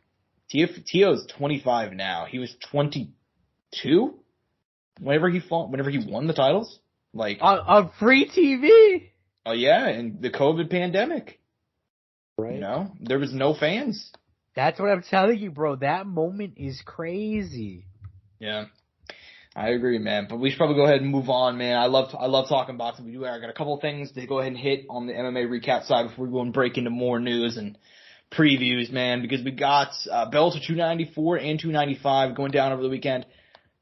Teo's 25 now. He was 22? Whenever he won the titles, like on free TV. Oh yeah, and the COVID pandemic, right? You know, there was no fans. That's what I'm telling you, bro. That moment is crazy. Yeah, I agree, man. But we should probably go ahead and move on, man. I love talking boxing. I got a couple of things to go ahead and hit on the MMA recap side before we go and break into more news and previews, man. Because we got Bellator 294 and 295 going down over the weekend.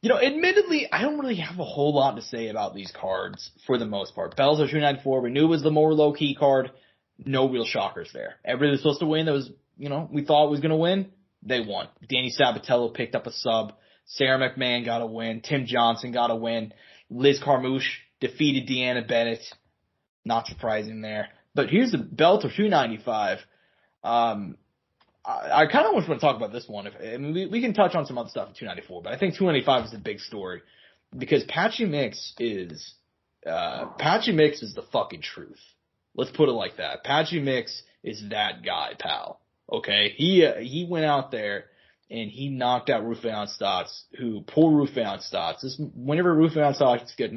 You know, admittedly, I don't really have a whole lot to say about these cards for the most part. Bellator 294, we knew it was the more low-key card. No real shockers there. Everybody was supposed to win that was, you know, we thought was going to win. They won. Danny Sabatello picked up a sub. Sarah McMahon got a win. Tim Johnson got a win. Liz Carmouche defeated Deanna Bennett. Not surprising there. But here's the Bellator 295. I kind of want to talk about this one. I mean, we can touch on some other stuff in 294, but I think 295 is the big story because Patchy Mix is the fucking truth. Let's put it like that. Patchy Mix is that guy, pal. Okay, he went out there and he knocked out Rufián Stotts, who poor Rufián Stotts. Whenever Rufián Stotts gets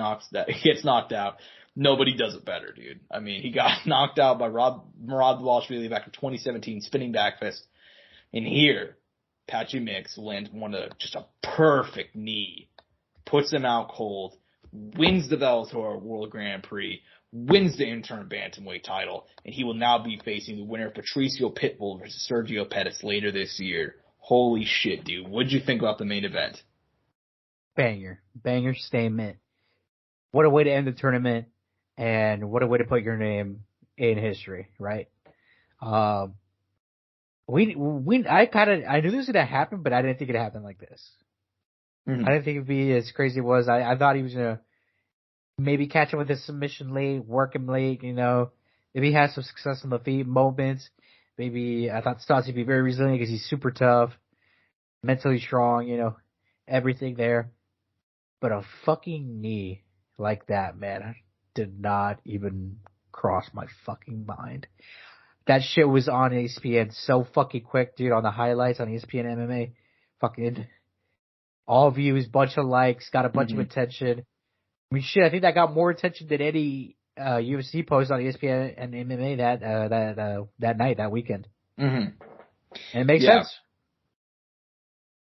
knocked out, nobody does it better, dude. I mean, he got knocked out by Murad Dvalishvili back in 2017, spinning back fist. And here, Patchy Mix lands just a perfect knee, puts him out cold, wins the Bellator World Grand Prix, wins the interim bantamweight title, and he will now be facing the winner of Patricio Pitbull versus Sergio Pettis later this year. Holy shit, dude. What'd you think about the main event? Banger statement. What a way to end the tournament, and what a way to put your name in history, right? I knew this was gonna happen, but I didn't think it'd happen like this. Mm-hmm. I didn't think it'd be as crazy as it was. I thought he was gonna maybe catch him with a submission late, work him late, maybe he has some success on the feet moments. Maybe I thought Stotts would be very resilient because he's super tough, mentally strong, everything there. But a fucking knee like that, man, did not even cross my fucking mind. That shit was on ESPN so fucking quick, dude, on the highlights on ESPN MMA. Fucking all views, bunch of likes, got a bunch of attention. I mean, shit, I think that got more attention than any UFC post on ESPN and MMA that night, that weekend. Mm-hmm. And it makes sense.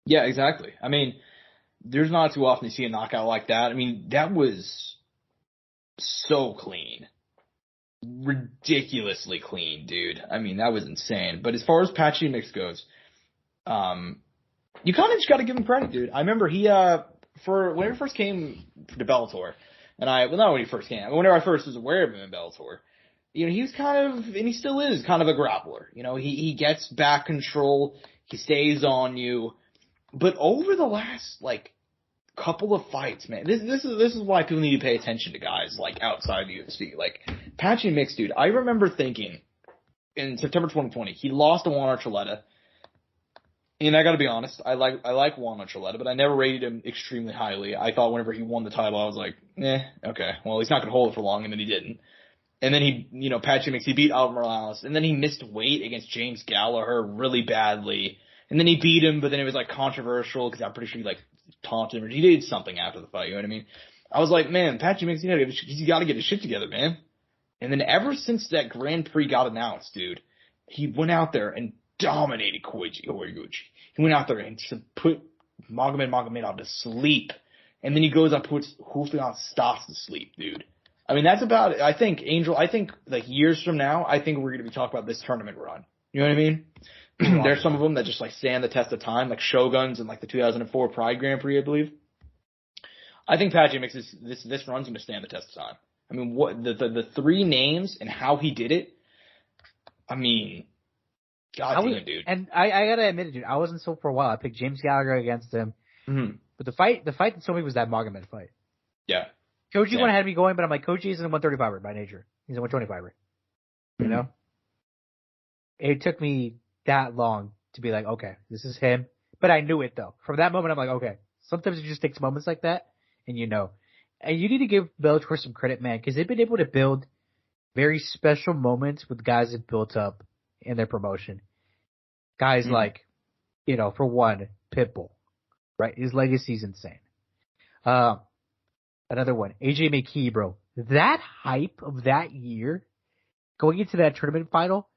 Yeah, exactly. I mean, there's not too often you see a knockout like that. I mean, that was so clean. Ridiculously clean, dude. I mean, that was insane. But as far as Patchy Mix goes, you kind of just got to give him credit, dude. I remember when he first came to Bellator, not when he first came, whenever I first was aware of him in Bellator, he was and he still is kind of a grappler. He gets back control, he stays on you. But over the last, couple of fights, man, this is why people need to pay attention to guys, outside the UFC. Patchy Mix, dude, I remember thinking, in September 2020, he lost to Juan Archuleta. And I gotta be honest, I like Juan Archuleta, but I never rated him extremely highly. I thought whenever he won the title, I was like, okay, well, he's not gonna hold it for long, and then he didn't. And then Patchy Mix, he beat Albert Morales, and then he missed weight against James Gallagher really badly. And then he beat him, but then it was, controversial, because I'm pretty sure he, taunted him, or he did something after the fight, you know what I mean? I was like, man, Patchy Mix, he's gotta get his shit together, man. And then ever since that Grand Prix got announced, dude, he went out there and dominated Horiguchi. He went out there and put Magomedov to sleep. And then he goes up, puts Julian Stotts to sleep, dude. I mean, that's about it. I think, years from now, I think we're going to be talking about this tournament run. You know what I mean? There's some of them that just, stand the test of time, like Shoguns and, the 2004 Pride Grand Prix, I believe. I think Patchy Mix this run's going to stand the test of time. I mean, what the three names and how he did it, I mean, damn, dude. And I gotta admit it, dude, I wasn't sold for a while. I picked James Gallagher against him. Mm-hmm. But the fight that sold me was that Magomed fight. Yeah. Koji one had me going, but I'm like, Koji isn't a 135er by nature. He's a 125er. Mm-hmm. It took me that long to be like, okay, this is him. But I knew it, though. From that moment, I'm like, okay. Sometimes it just takes moments like that, and And you need to give Bellator some credit, man, because they've been able to build very special moments with guys that built up in their promotion. Guys like, for one, Pitbull, right? His legacy's insane. Another one, AJ McKee, bro. That hype of that year, going into that tournament final,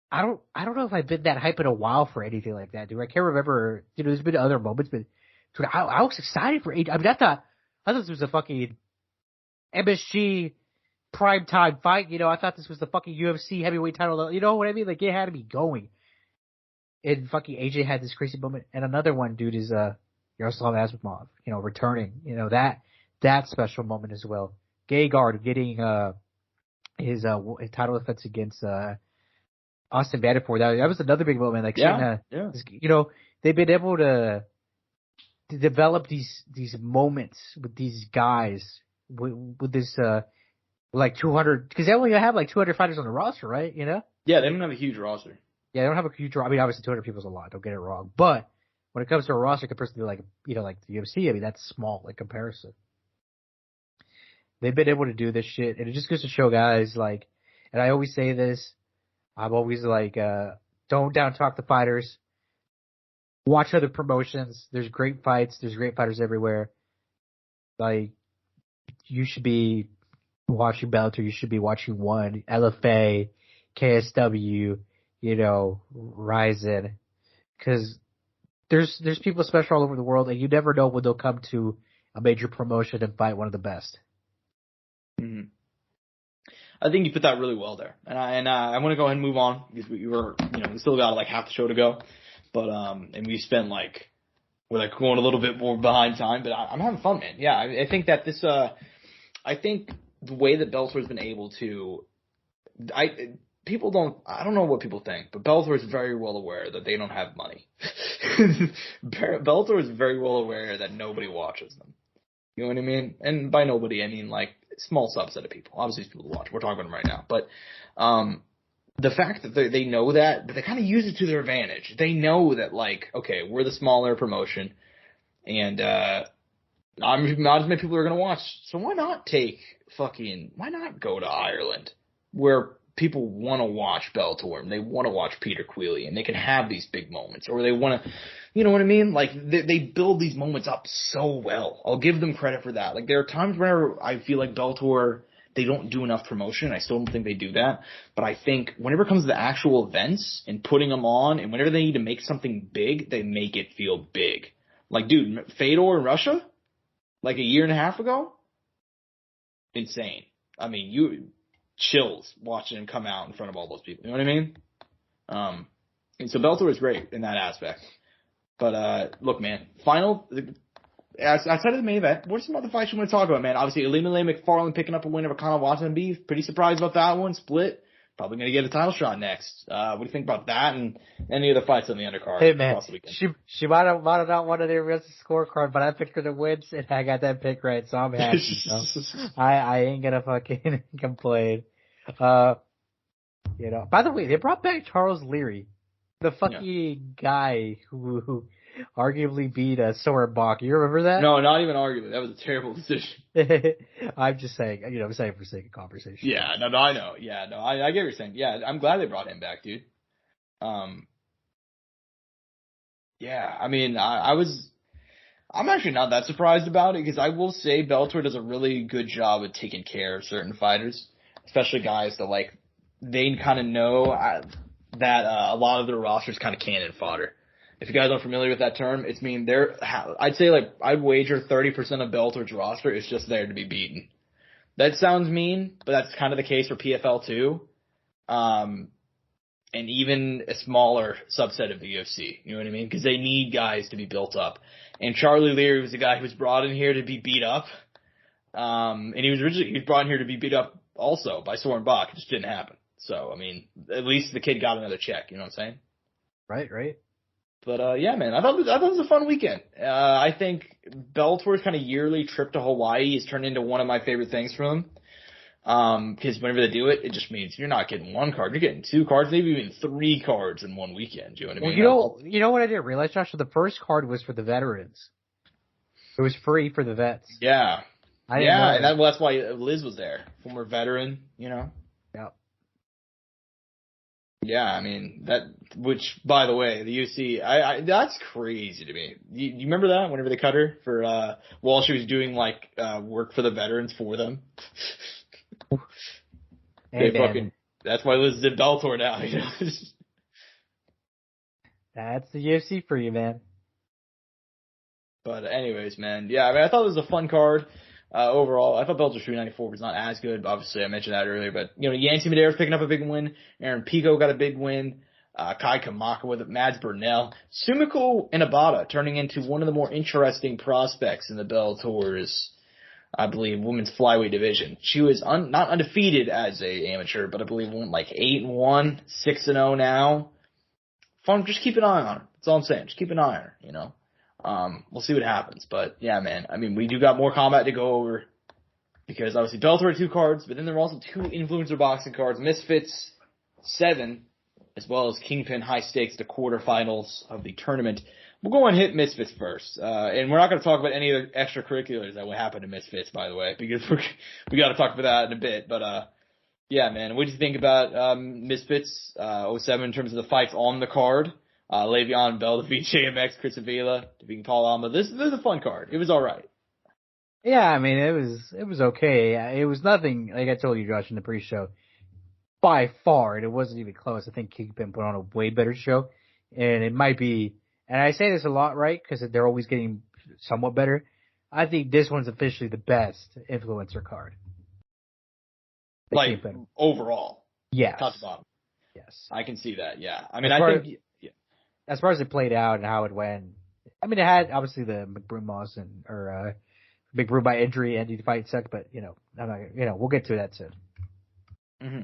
I don't know if I've been that hype in a while for anything like that, dude. I can't remember, there's been other moments, but dude, I was excited for AJ. I mean, I thought this was a fucking MSG primetime fight. I thought this was the fucking UFC heavyweight title. You know what I mean? It had to be going. And fucking AJ had this crazy moment. And another one, dude, is Yaroslav Asmov, returning. That special moment as well. Gegard getting his title defense against Austin Vanderford. That was another big moment. They've been able to develop these moments with these guys with this 200, because they only have 200 fighters on the roster, right? Yeah, they don't have a huge roster. Yeah, they don't have a huge roster. I mean, obviously 200 people is a lot. Don't get it wrong. But when it comes to a roster compared to the UFC, I mean, that's small in comparison. They've been able to do this shit, and it just goes to show guys and I always say this, I'm always don't down talk the fighters. Watch other promotions. There's great fights. There's great fighters everywhere. You should be watching Bellator. You should be watching One, LFA, KSW, Ryzen, because there's people special all over the world, and you never know when they'll come to a major promotion and fight one of the best. Mm-hmm. I think you put that really well there, and I want to go ahead and move on because we still got like half the show to go, but and we spent we're going a little bit more behind time, but I'm having fun, man. Yeah, I think that this I think the way that Bellator has been able to, I don't know what people think, but Bellator is very well aware that they don't have money. Bellator is very well aware that nobody watches them. You know what I mean? And by nobody, I mean like small subset of people. Obviously, it's people who watch. We're talking about them right now. But the fact that they know that, but they kind of use it to their advantage. They know that, like, okay, we're the smaller promotion, and not as many people are going to watch. So why not why not go to Ireland where people want to watch Bellator and they want to watch Peter Queally and they can have these big moments, or they want to, you know what I mean? Like, they build these moments up so well. I'll give them credit for that. Like, there are times where I feel like Bellator, they don't do enough promotion. I still don't think they do that. But I think whenever it comes to the actual events and putting them on, and whenever they need to make something big, they make it feel big. Like, dude, Fedor in Russia, like a year and a half ago, insane. I mean, you chills watching him come out in front of all those people. You know what I mean? And so Bellator is great in that aspect. But look, man, outside of the main event, what are some other fights you want to talk about, man? Obviously, Ilima McFarland picking up a win over Conor Watson beef. Pretty surprised about that one. Split. Probably going to get a title shot next. What do you think about that and any other fights on the undercard? Hey, man, across the weekend? she might have not wanted to real scorecard, but I picked her to win, and I got that pick right, so I'm happy. So I ain't going to fucking complain. By the way, they brought back Charles Leary, the fucking guy who arguably beat Soren Bach. You remember that? No, not even arguably. That was a terrible decision. I'm just saying, I'm saying for sake of conversation. Yeah, no, I know. Yeah, no, I get what you're saying. Yeah, I'm glad they brought him back, dude. Yeah, I mean, I'm actually not that surprised about it because I will say Bellator does a really good job of taking care of certain fighters, especially guys that they kind of know that a lot of their rosters kind of cannon fodder. If you guys aren't familiar with that term, it's mean I'd say I'd wager 30% of Bellator's roster is just there to be beaten. That sounds mean, but that's kind of the case for PFL too. And even a smaller subset of the UFC. You know what I mean? Because they need guys to be built up. And Charlie Leary was the guy who was brought in here to be beat up. And he was brought in here to be beat up also by Soren Bach. It just didn't happen. So, I mean, at least the kid got another check. You know what I'm saying? Right. But, yeah, man, I thought it was a fun weekend. I think Bellator's kind of yearly trip to Hawaii has turned into one of my favorite things for them. Because whenever they do it, it just means you're not getting one card, you're getting two cards, maybe even three cards in one weekend. You know what I mean? Well, you know what I didn't realize, Josh? The first card was for the veterans. It was free for the vets. Yeah. And that's why Liz was there. Former veteran, you know? Yep. Yeah, I mean, which, by the way, the UFC, that's crazy to me. You remember that whenever they cut her for, while she was doing, work for the veterans for them? That's why Liz did Bellator now, you know? That's the UFC for you, man. But anyways, man, yeah, I mean, I thought it was a fun card. Overall, I thought Bellator 394 was not as good. Obviously, I mentioned that earlier, but Yancy Medeiros picking up a big win. Aaron Pico got a big win. Kai Kamaka with it. Mads Burnell. Sumiko Inabata turning into one of the more interesting prospects in the Bellator's, I believe, women's flyweight division. She was not undefeated as a amateur, but I believe went 8-1, 6-0 now. Fun, just keep an eye on her. That's all I'm saying. Just keep an eye on her, you know. We'll see what happens. But yeah, man, I mean, we do got more combat to go over because obviously Bellator had 2 cards, but then there were also 2 influencer boxing cards, Misfits 7, as well as Kingypn High Stakes, the quarterfinals of the tournament. We'll go and hit Misfits first. And we're not going to talk about any of the extracurriculars that would happen to Misfits, by the way, because we got to talk about that in a bit. But, yeah, man, what did you think about Misfits 07 in terms of the fights on the card? Le'Veon Bell defeating JMX, Chris Avila defeating Paul Alma. This is a fun card. It was all right. Yeah, I mean, it was okay. It was nothing, like I told you, Josh, in the pre-show, by far, and it wasn't even close. I think Kingypn put on a way better show, and it might be, and I say this a lot, right, because they're always getting somewhat better. I think this one's officially the best influencer card. Like, overall. Yes. Top to bottom. Yes. I can see that, yeah. I mean, I think... As far as it played out and how it went, I mean, it had, obviously, the McBroom loss McBroom by injury ending the fight sucked, but, we'll get to that soon. Mm-hmm.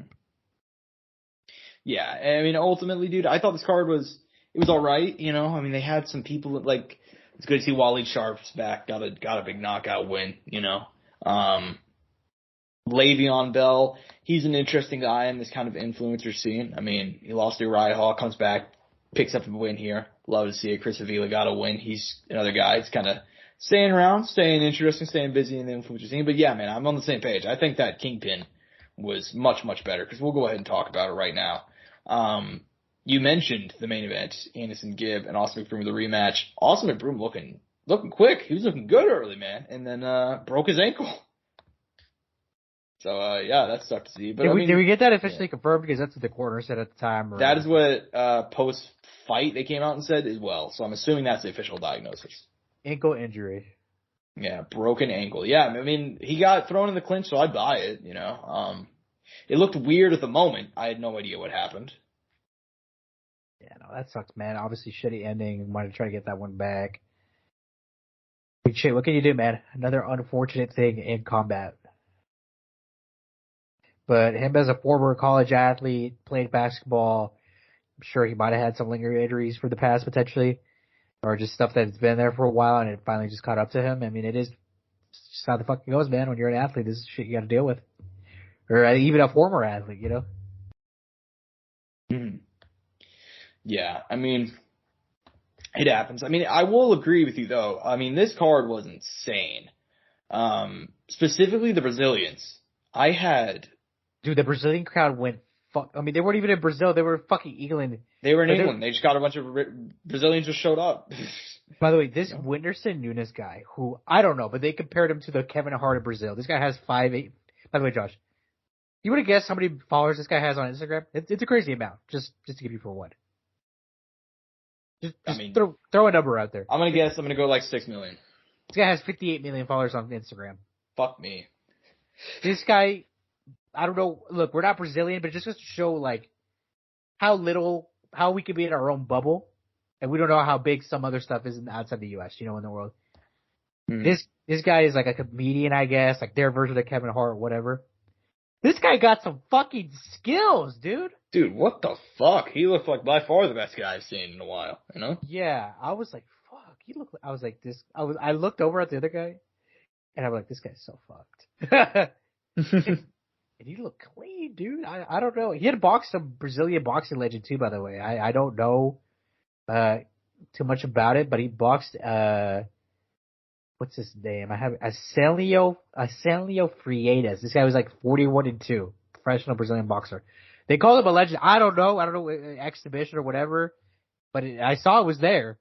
Yeah, I mean, ultimately, dude, I thought this card was alright, I mean, they had some people, like, it's good to see Wally Sharp's back, got a big knockout win, Le'Veon Bell, he's an interesting guy in this kind of influencer scene. I mean, he lost to Uriah Hall, comes back, picks up a win here. Love to see it. Chris Avila got a win. He's another guy. He's kind of staying around, staying interesting, staying busy in the influencer scene. But yeah, man, I'm on the same page. I think that Kingypn was much, much better because we'll go ahead and talk about it right now. You mentioned the main event, Anderson Gibb and Austin McBroom, the rematch. Austin McBroom looking quick. He was looking good early, man, and then broke his ankle. So yeah, that sucked to see. But did we get that officially confirmed? Because that's what the corner said at the time. That is what post-fight they came out and said as well. So I'm assuming that's the official diagnosis. Ankle injury. Yeah, broken ankle. Yeah, I mean, he got thrown in the clinch, so I'd buy it, It looked weird at the moment. I had no idea what happened. Yeah, no, that sucks, man. Obviously, shitty ending. Wanted to try to get that one back. Big shit. What can you do, man? Another unfortunate thing in combat. But him as a former college athlete, played basketball, I'm sure he might have had some lingering injuries for the past potentially, or just stuff that's been there for a while and it finally just caught up to him. I mean, it's just how the fuck it goes, man. When you're an athlete, this is shit you got to deal with, or even a former athlete, Mm-hmm. Yeah, I mean, it happens. I mean, I will agree with you though. I mean, this card was insane. Specifically the Brazilians. Dude, the Brazilian crowd went I mean, they weren't even in Brazil. They were fucking England. They were in England. They just got a bunch of Brazilians just showed up. By the way, this Whindersson Nunes guy, who, I don't know, but they compared him to the Kevin Hart of Brazil. This guy has 5'8". By the way, Josh, you would have guessed how many followers this guy has on Instagram? It's a crazy amount. Just to give you for one. Just throw a number out there. I'm going to go like 6 million. This guy has 58 million followers on Instagram. Fuck me. This guy, I don't know. Look, we're not Brazilian, but it just goes to show like how we could be in our own bubble, and we don't know how big some other stuff is outside the U.S. In the world. Mm. This guy is like a comedian, I guess, like their version of Kevin Hart, whatever. This guy got some fucking skills, dude. Dude, what the fuck? He looked like by far the best guy I've seen in a while. Yeah, I was like, fuck. I was like this. I looked over at the other guy, and I'm like, this guy's so fucked. And he looked clean, dude. I don't know. He had boxed some Brazilian boxing legend too, by the way. I don't know too much about it, but he boxed what's his name? I have Acelio Freitas. This guy was like 41-2, professional Brazilian boxer. They called him a legend. I don't know, exhibition or whatever, but I saw it was there.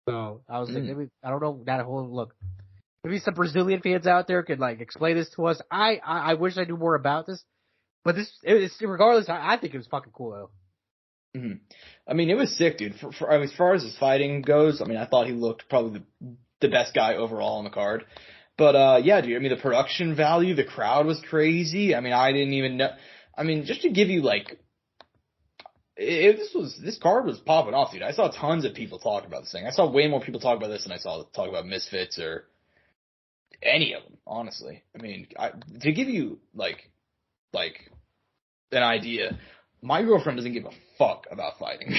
So I was like, maybe, I don't know that whole look. Maybe some Brazilian fans out there could like explain this to us. I wish I knew more about this, but regardless, I think it was fucking cool though. Mm-hmm. I mean, it was sick, dude. As far as his fighting goes, I mean, I thought he looked probably the best guy overall on the card. But yeah, dude. I mean, the production value, the crowd was crazy. I mean, I didn't even know. I mean, just to give you like, this card was popping off, dude. I saw tons of people talk about this thing. I saw way more people talk about this than I saw talk about Misfits or any of them, honestly. I mean, to give you like an idea, my girlfriend doesn't give a fuck about fighting.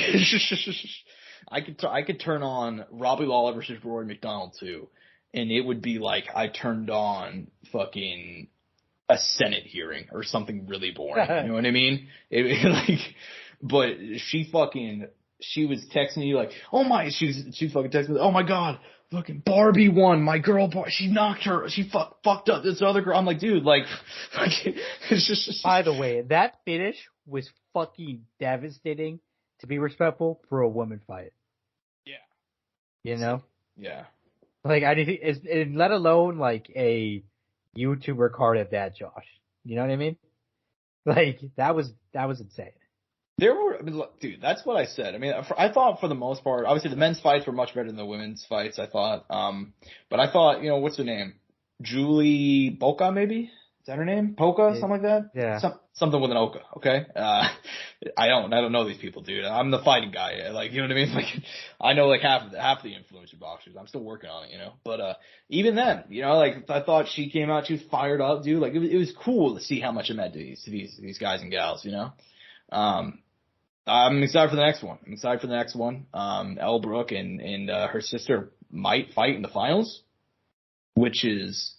I could turn on Robbie Lawler versus Rory McDonald too, and it would be like I turned on fucking a Senate hearing or something really boring. You know what I mean? But she was texting me like, oh my, she fucking texted me, oh my god, fucking Barbie won, my girl, she knocked her, she fucked up this other girl. I'm like, dude, like, it's just. By the way, that finish was fucking devastating, to be respectful, for a woman fight. Yeah. Yeah. Like, and let alone like a YouTuber card at that, Josh. You know what I mean? Like, that was insane. There were, I mean, look, dude, that's what I said. I mean, I thought for the most part, obviously the men's fights were much better than the women's fights, I thought. But I thought, what's her name? Julie Boca, maybe? Is that her name? Polka? Something like that? Yeah. Something with an Oka, okay? I don't know these people, dude. I'm the fighting guy. Like, you know what I mean? Like, I know like half the influencer boxers. I'm still working on it, But, even then, like, I thought she came out, she was fired up, dude. Like, it was cool to see how much it meant to these guys and gals, I'm excited for the next one. Elle Brooke and her sister might fight in the finals, which is,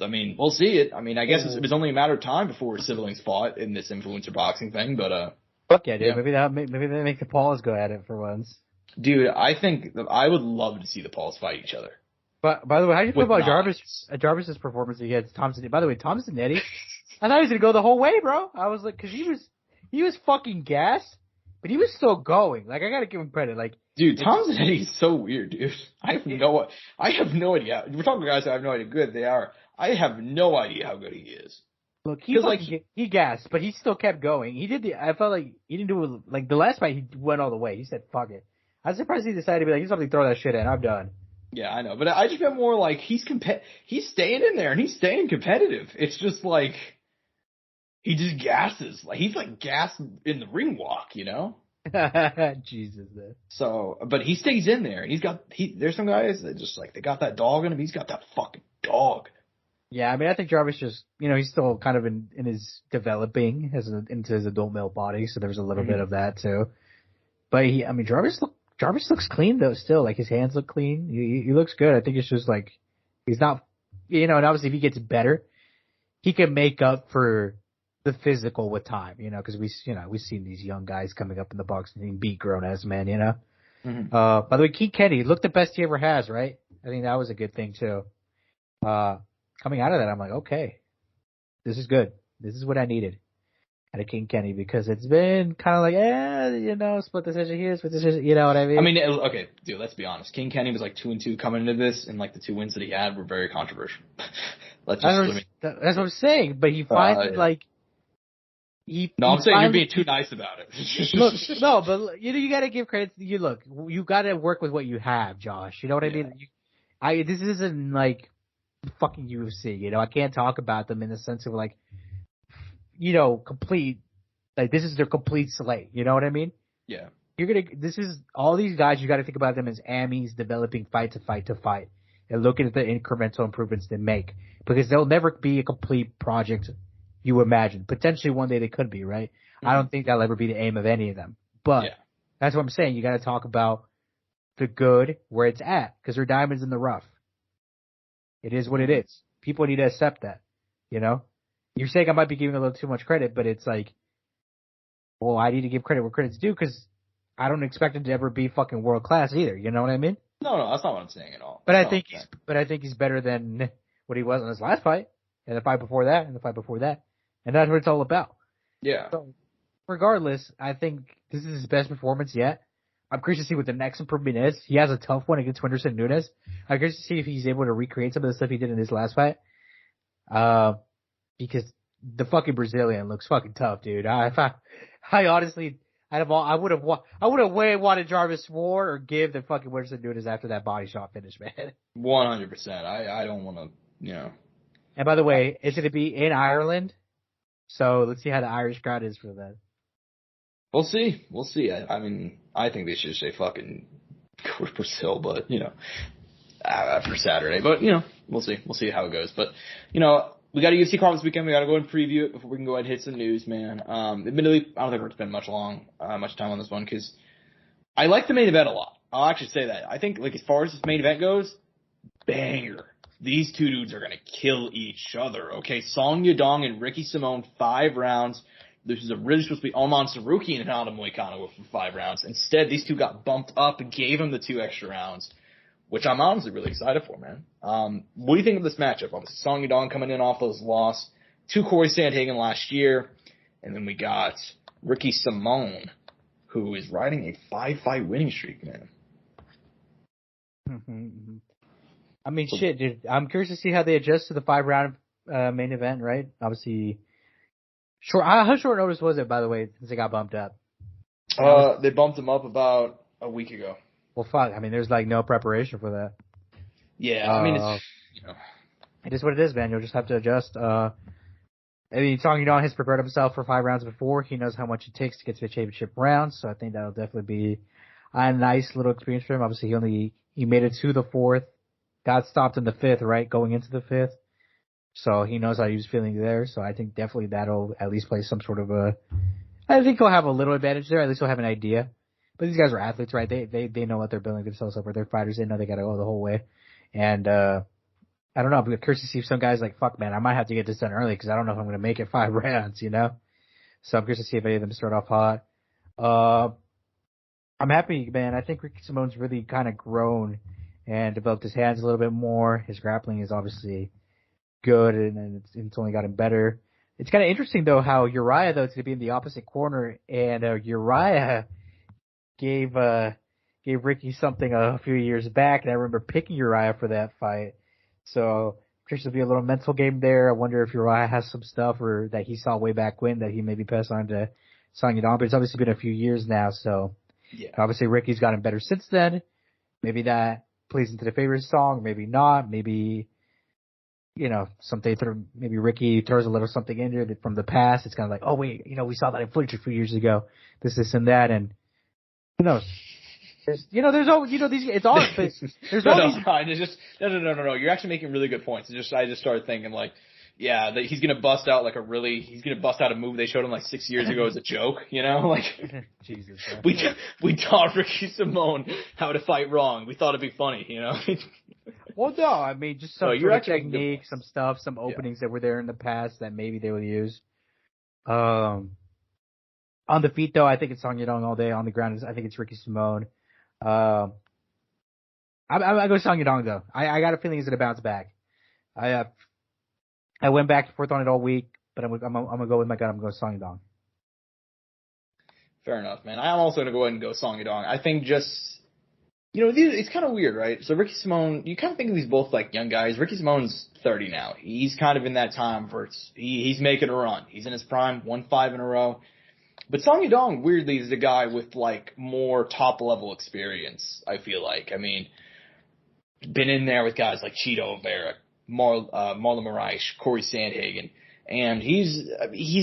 I mean, we'll see it. I mean, I guess it was only a matter of time before siblings fought in this influencer boxing thing, but fuck yeah, dude. Yeah. Maybe they make the Pauls go at it for once. Dude, I think I would love to see the Pauls fight each other. But by the way, how do you feel about Jarvis's performance against Thompson? By the way, Thompson Eddie, I thought he was gonna go the whole way, bro. I was like, because he was fucking gassed, but he was still going. Like, I gotta give him credit. Like, dude, Thompson Eddie's so weird, dude. I have no idea. We're talking to guys that I have no idea how good they are. I have no idea how good he is. Look, he gassed, but he still kept going. I felt like he didn't do it, like the last fight, he went all the way. He said, fuck it. I was surprised he decided to be like, he's something, throw that shit in. I'm done. Yeah, I know. But I just meant more like he's staying in there and he's staying competitive. It's just like, he just gasses. Like, he's like gassed in the ring walk, Jesus, man. So, but he stays in there. There's some guys that just like, they got that dog in him. He's got that fucking dog. Yeah, I mean, I think Jarvis just, he's still kind of in his developing into his adult male body, so there's a little bit of that too. But Jarvis looks clean though still. Like, his hands look clean. He looks good. I think it's just like, he's not, and obviously if he gets better, he can make up for the physical with time, because we've seen these young guys coming up in the boxing and beat grown-ass men, Mm-hmm. By the way, Kingypn looked the best he ever has, right? I think that was a good thing too. Coming out of that, I'm like, okay, this is good. This is what I needed out of Kingypn, because it's been kind of like, split decision here, split decision, you know what I mean? I mean, okay, dude, let's be honest. Kingypn was like 2-2 coming into this, and like the 2 wins that he had were very controversial. That's what I'm saying, but he finally I'm saying you're being too nice about it. Look, no, but you gotta give credit. You gotta work with what you have, Josh. You know what I mean? This isn't like fucking UFC. I can't talk about them in the sense of like, complete. Like, this is their complete slate. You know what I mean? Yeah. This is all these guys. You got to think about them as Amis developing fight to fight to fight, and looking at the incremental improvements they make, because they'll never be a complete project. You imagine. Potentially one day they could be, right? Mm-hmm. I don't think that'll ever be the aim of any of them. But that's what I'm saying. You got to talk about the good where it's at, because they're diamonds in the rough. It is what it is. People need to accept that, You're saying I might be giving a little too much credit, but it's like, well, I need to give credit where credit's due, because I don't expect him to ever be fucking world class either. You know what I mean? No, that's not what I'm saying at all. But I think he's better than what he was in his last fight, and the fight before that, and the fight before that. And that's what it's all about. Yeah. So, regardless, I think this is his best performance yet. I'm curious to see what the next improvement is. He has a tough one against Whindersson Nunes. I'm curious to see if he's able to recreate some of the stuff he did in his last fight. Because the fucking Brazilian looks fucking tough, dude. I honestly, out of all, I would have way wanted Jarvis Moore or give the fucking Whindersson Nunes after that body shot finish, man. 100%. I don't want to, And by the way, it's going to be in Ireland. So let's see how the Irish crowd is for that. We'll see. I mean, I think they should say fucking go to Brazil, but, for Saturday. But, we'll see. We'll see how it goes. But, we got a UFC card this weekend. We got to go and preview it before we can go ahead and hit some news, man. Admittedly, I don't think we're going to spend much time on this one, because I like the main event a lot. I'll actually say that. I think, like, as far as this main event goes, banger. These two dudes are going to kill each other, okay? Song Yadong and Ricky Simone, 5 rounds. This was really supposed to be Oman Saruki and Hinata Moicano for 5 rounds. Instead, these two got bumped up and gave him the 2 extra rounds, which I'm honestly really excited for, man. What do you think of this matchup? Obviously, Song Yadong coming in off those loss to Corey Sandhagen last year. And then we got Ricky Simone, who is riding a 5-fight winning streak, man. Mm-hmm. I mean, shit, dude. I'm curious to see how they adjust to the 5-round main event, right? Obviously, How short notice was it, by the way, since it got bumped up? They bumped him up about a week ago. Well, fuck. I mean, there's like no preparation for that. Yeah, I mean, it's, you know. It is what it is, man. You'll just have to adjust. I mean, Song Yadong has prepared himself for 5 rounds before. He knows how much it takes to get to the championship round, so I think that'll definitely be a nice little experience for him. Obviously, he made it to the 4th, got stopped in the 5th, right, going into the 5th. So he knows how he was feeling there. So I think definitely that'll at least play some sort of I think he'll have a little advantage there. At least he'll have an idea. But these guys are athletes, right? They know what they're building themselves up. Or they're fighters. They know they got to go the whole way. And I don't know. I'm curious to see if some guys like, fuck, man, I might have to get this done early because I don't know if I'm going to make it 5 rounds, you know? So I'm curious to see if any of them start off hot. I'm happy, man. I think Ricky Simone's really kind of grown and developed his hands a little bit more. His grappling is obviously good, and it's only gotten better. It's kind of interesting, though, how Uriah, though, is going to be in the opposite corner, and Uriah gave Ricky something a few years back, and I remember picking Uriah for that fight. So I'm sure there'll be a little mental game there. I wonder if Uriah has some stuff or that he saw way back when that he maybe passed on to Song Yadong, but it's obviously been a few years now, so yeah. Obviously Ricky's gotten better since then. Maybe that plays into the favorite song, maybe not, maybe, you know, maybe Ricky throws a little something in there from the past. It's kind of like, oh wait, you know, we saw that in footage a few years ago, this and that, and who knows? There's always, it's all, there's always. No. You're actually making really good points. I just started thinking like, yeah, that he's gonna bust out a move they showed him like 6 years ago as a joke, you know, like. Jesus. We taught Ricky Simone how to fight wrong. We thought it'd be funny, you know. Well, no, I mean just some sort of technique, some stuff, some openings that were there in the past that maybe they would use. On the feet though, I think it's Song Yadong all day. On the ground, I think it's Ricky Simone. I go Song Yadong though. I got a feeling he's gonna bounce back. I went back and forth on it all week, but I'm gonna go with my gut. I'm gonna go Song Yadong. Fair enough, man. I'm also gonna go ahead and go Song Yadong. I think it's kind of weird, right? So Ricky Simone, you kind of think of these both like young guys. Ricky Simone's 30 now. He's kind of in that time where he's making a run. He's in his prime, won 5 in a row. But Song Yadong, weirdly, is a guy with, like, more top-level experience, I feel like. I mean, been in there with guys like Cheeto Vera, Marlon Moraes, Corey Sandhagen. And he's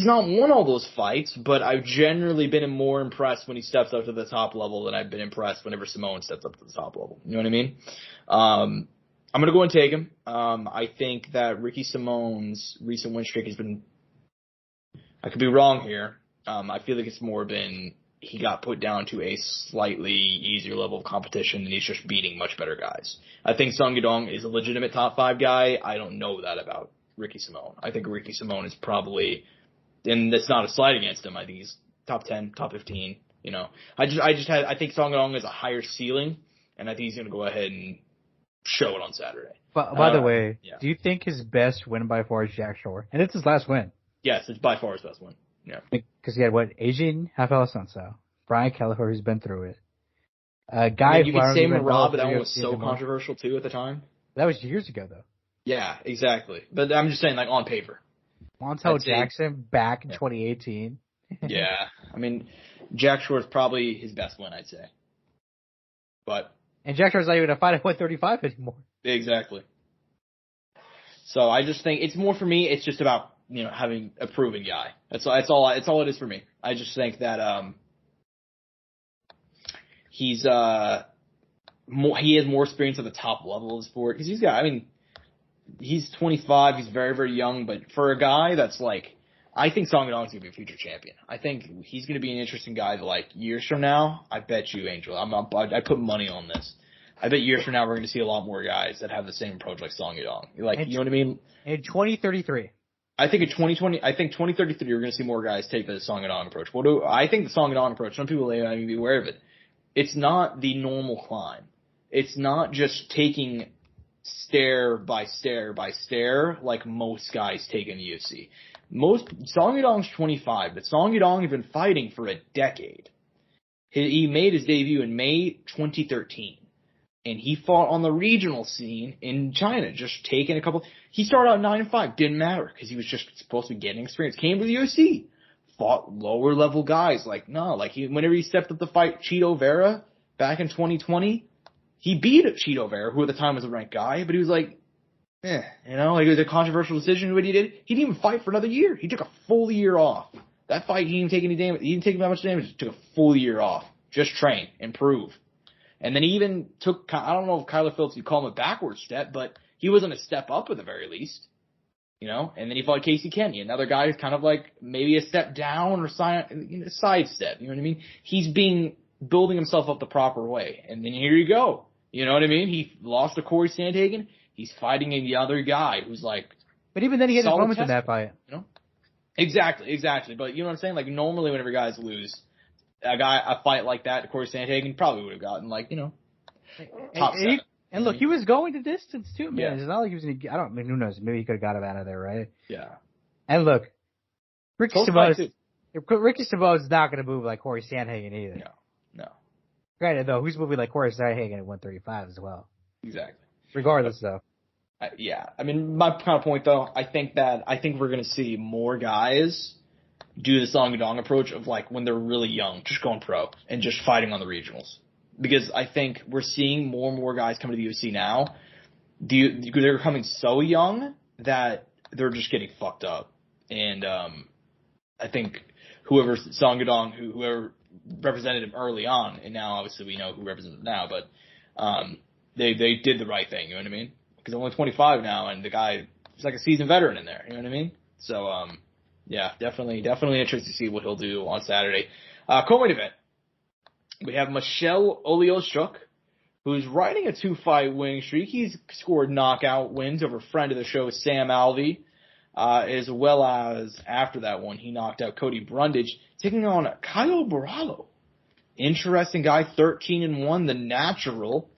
not won all those fights, but I've generally been more impressed when he steps up to the top level than I've been impressed whenever Simone steps up to the top level. You know what I mean? I'm going to go and take him. I think that Ricky Simone's recent win streak has been – I could be wrong here. I feel like it's more been he got put down to a slightly easier level of competition and he's just beating much better guys. I think Song Yadong is a legitimate top 5 guy. I don't know that about Ricky Simone. I think Ricky Simone is probably, and that's not a slight against him. I think he's top 10, top 15. You know, I think Song Yadong has a higher ceiling, and I think he's going to go ahead and show it on Saturday. But by the way, do you think his best win by far is Jack Shore? And it's his last win. Yes, it's by far his best win. Yeah. Because he had Asian Rafael Sanso, Brian Kelleher, who's been through it. You could say Marab, but that one was so controversial too at the time. That was years ago, though. Yeah, exactly. But I'm just saying, like, on paper. Montel Jackson back in 2018. Yeah. I mean, Jack Shore is probably his best win, I'd say. And Jack Shore's not even a fight at 135 anymore. Exactly. So I just think it's more for me, it's just about, you know, having a proven guy. That's all it is for me. I just think that he has more experience at the top level of the sport because he's 25, he's very, very young, but for a guy that's like, I think Song Yadong's going to be a future champion. I think he's going to be an interesting guy that, like, years from now, I bet you, Angel, I put money on this. I bet years from now we're going to see a lot more guys that have the same approach like Song Yadong. Like, you know what I mean? In 2033. I think in 2033 we're going to see more guys take the Song Yadong approach. I think the Song Yadong approach, some people may not even be aware of it. It's not the normal climb. It's not just taking stair by stair by stair like most guys take in the UFC. Song Yadong's 25, but Song Yadong has been fighting for a decade. He made his debut in May 2013. and he fought on the regional scene in China, just taking a couple. He started out 9-5, didn't matter because he was just supposed to be getting experience. Came to the UFC, fought lower level guys. Whenever he stepped up to fight Cheeto Vera back in 2020, he beat Cheeto Vera, who at the time was a ranked guy, but he was like, it was a controversial decision. What he did, he didn't even fight for another year. He took a full year off. That fight, he didn't take any damage. He didn't take that much damage. He took a full year off. Just train, improve. And then he even took, I don't know if Kyler Phillips, you call him a backward step, but he wasn't a step up at the very least. And then he fought Casey Kenny, another guy who's kind of like maybe a step down or side step. You know what I mean? He's building himself up the proper way. And then here you go. You know what I mean? He lost to Corey Sandhagen. He's fighting the other guy who's like. But even then he had his moments in that fight. Exactly. But you know what I'm saying? Like normally whenever guys lose, a fight like that, Corey Sandhagen probably would have gotten top 7. And look, he was going the distance too, man. Yeah. It's not like he was going to, who knows? Maybe he could have got him out of there, right? Yeah. And look, Ricky Sabo's not going to move like Corey Sandhagen either. No. Granted, though, who's moving like Corey Sandhagen at 135 as well? Exactly. Regardless, though. Yeah. I mean, my kind of point, though, I think we're going to see more guys do the Song Dong approach of when they're really young, just going pro and just fighting on the regionals. Because I think we're seeing more and more guys coming to the UFC now. They're coming so young that they're just getting fucked up. And I think whoever represented him early on, and now obviously we know who represents him now, but they did the right thing, you know what I mean? Because I'm only 25 now, and the guy is like a seasoned veteran in there, you know what I mean? So, yeah, definitely interested to see what he'll do on Saturday. Co-main event. We have Michel Oleoshuk, who's riding a 2-fight winning streak. He's scored knockout wins over friend of the show, Sam Alvey, as well as after that one, he knocked out Cody Brundage, taking on Caio Borralho. Interesting guy, 13-1, the natural,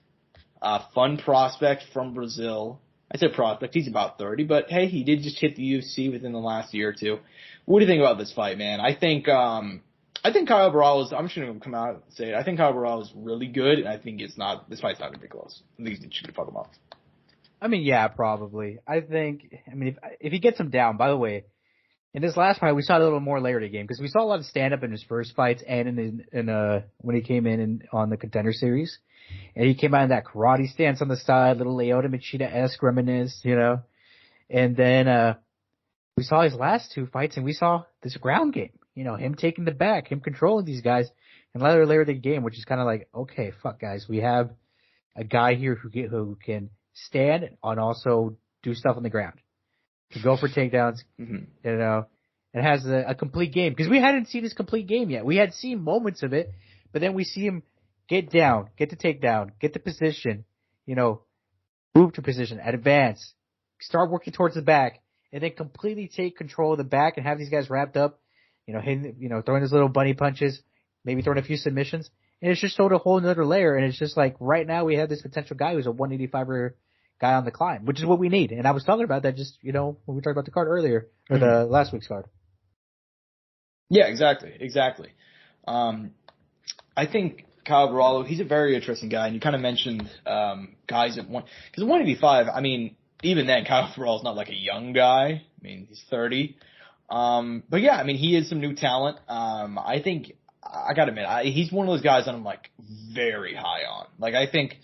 fun prospect from Brazil. I said prospect, he's about 30, but hey, he did just hit the UFC within the last year or two. What do you think about this fight, man? I think Caio Borralho I'm just going to come out and say it. I think Caio Borralho is really good, and I think this fight's not going to be close. I think he's going to fuck him up. I mean, yeah, probably. If he gets him down, by the way, in this last fight, we saw a little more layered a game because we saw a lot of stand-up in his first fights and when he came in on the Contender Series. And he came out in that karate stance on the side, little Lyoto Machida-esque reminisce, And then we saw his last two fights, and we saw this ground game. Him taking the back, him controlling these guys, and layer the game, which is kind of like, okay, fuck, guys, we have a guy here who can stand and also do stuff on the ground, to go for takedowns, and has a complete game. Because we hadn't seen his complete game yet. We had seen moments of it, but then we see him get down, get the takedown, get the position, move to position, advance, start working towards the back, and then completely take control of the back and have these guys wrapped up, throwing his little bunny punches, maybe throwing a few submissions. And it's just sort of a whole nother layer. And it's just like right now we have this potential guy who's a 185er guy on the climb, which is what we need. And I was talking about that just, when we talked about the card earlier, or the last week's card. Yeah, exactly. I think Caio Borralho, he's a very interesting guy. And you kind of mentioned guys at because 185, I mean, even then, Caio Borralho's not like a young guy. I mean, he's 30. But yeah, I mean, he is some new talent. I think, I gotta admit, he's one of those guys that I'm like very high on. Like, I think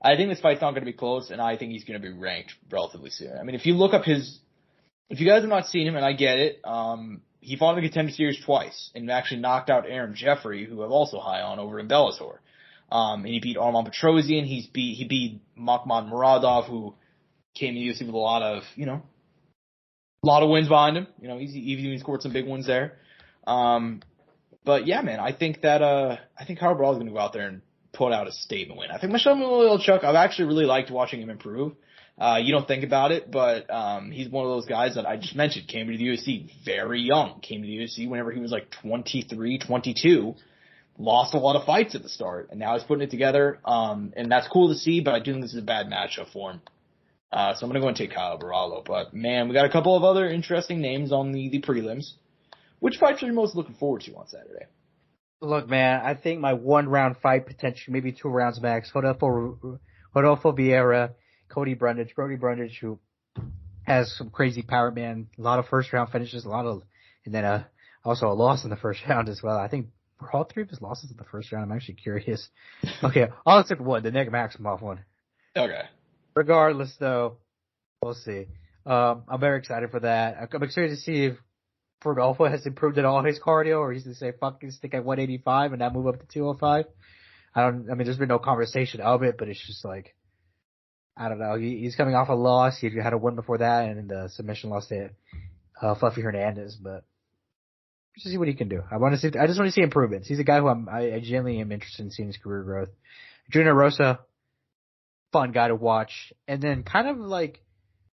this fight's not gonna be close, and I think he's gonna be ranked relatively soon. I mean, if you look up if you guys have not seen him, and I get it, he fought in the Contender Series twice, and actually knocked out Aaron Jeffrey, who I'm also high on, over in Bellator. And he beat Arman Petrosian, he beat Makhmud Muradov, who came to UFC with a lot of wins behind him. He's even scored some big ones there. But yeah, man, I think Caio Borralho is going to go out there and put out a statement win. I think Michel Oleoshuk, I've actually really liked watching him improve. You don't think about it, but he's one of those guys that I just mentioned, came to the UFC very young, came to the UFC whenever he was like 23, 22, lost a lot of fights at the start, and now he's putting it together, and that's cool to see, but I do think this is a bad matchup for him. So I'm going to go and take Caio Borralho. But, man, we got a couple of other interesting names on the prelims. Which fights are you most looking forward to on Saturday? Look, man, I think my 1-round fight, potentially maybe 2 rounds max, Rodolfo Rodolfo Vieira, Cody Brundage, who has some crazy power, man. A lot of first round finishes, and then also a loss in the first round as well. I think were all three of his losses in the first round. I'm actually curious. Okay, all except one, the Nick Maximoff one. Okay. Regardless, though, we'll see. I'm very excited for that. I'm excited to see if Rodolfo has improved at all his cardio, or he's going to say, fucking stick at 185 and now move up to 205. I mean, there's been no conversation of it, but it's just like, I don't know. He's coming off a loss. He had a win before that, and the submission loss to Fluffy Hernandez, but just see what he can do. I just want to see improvements. He's a guy who I genuinely am interested in seeing his career growth. Junior Rosa, fun guy to watch. And then kind of like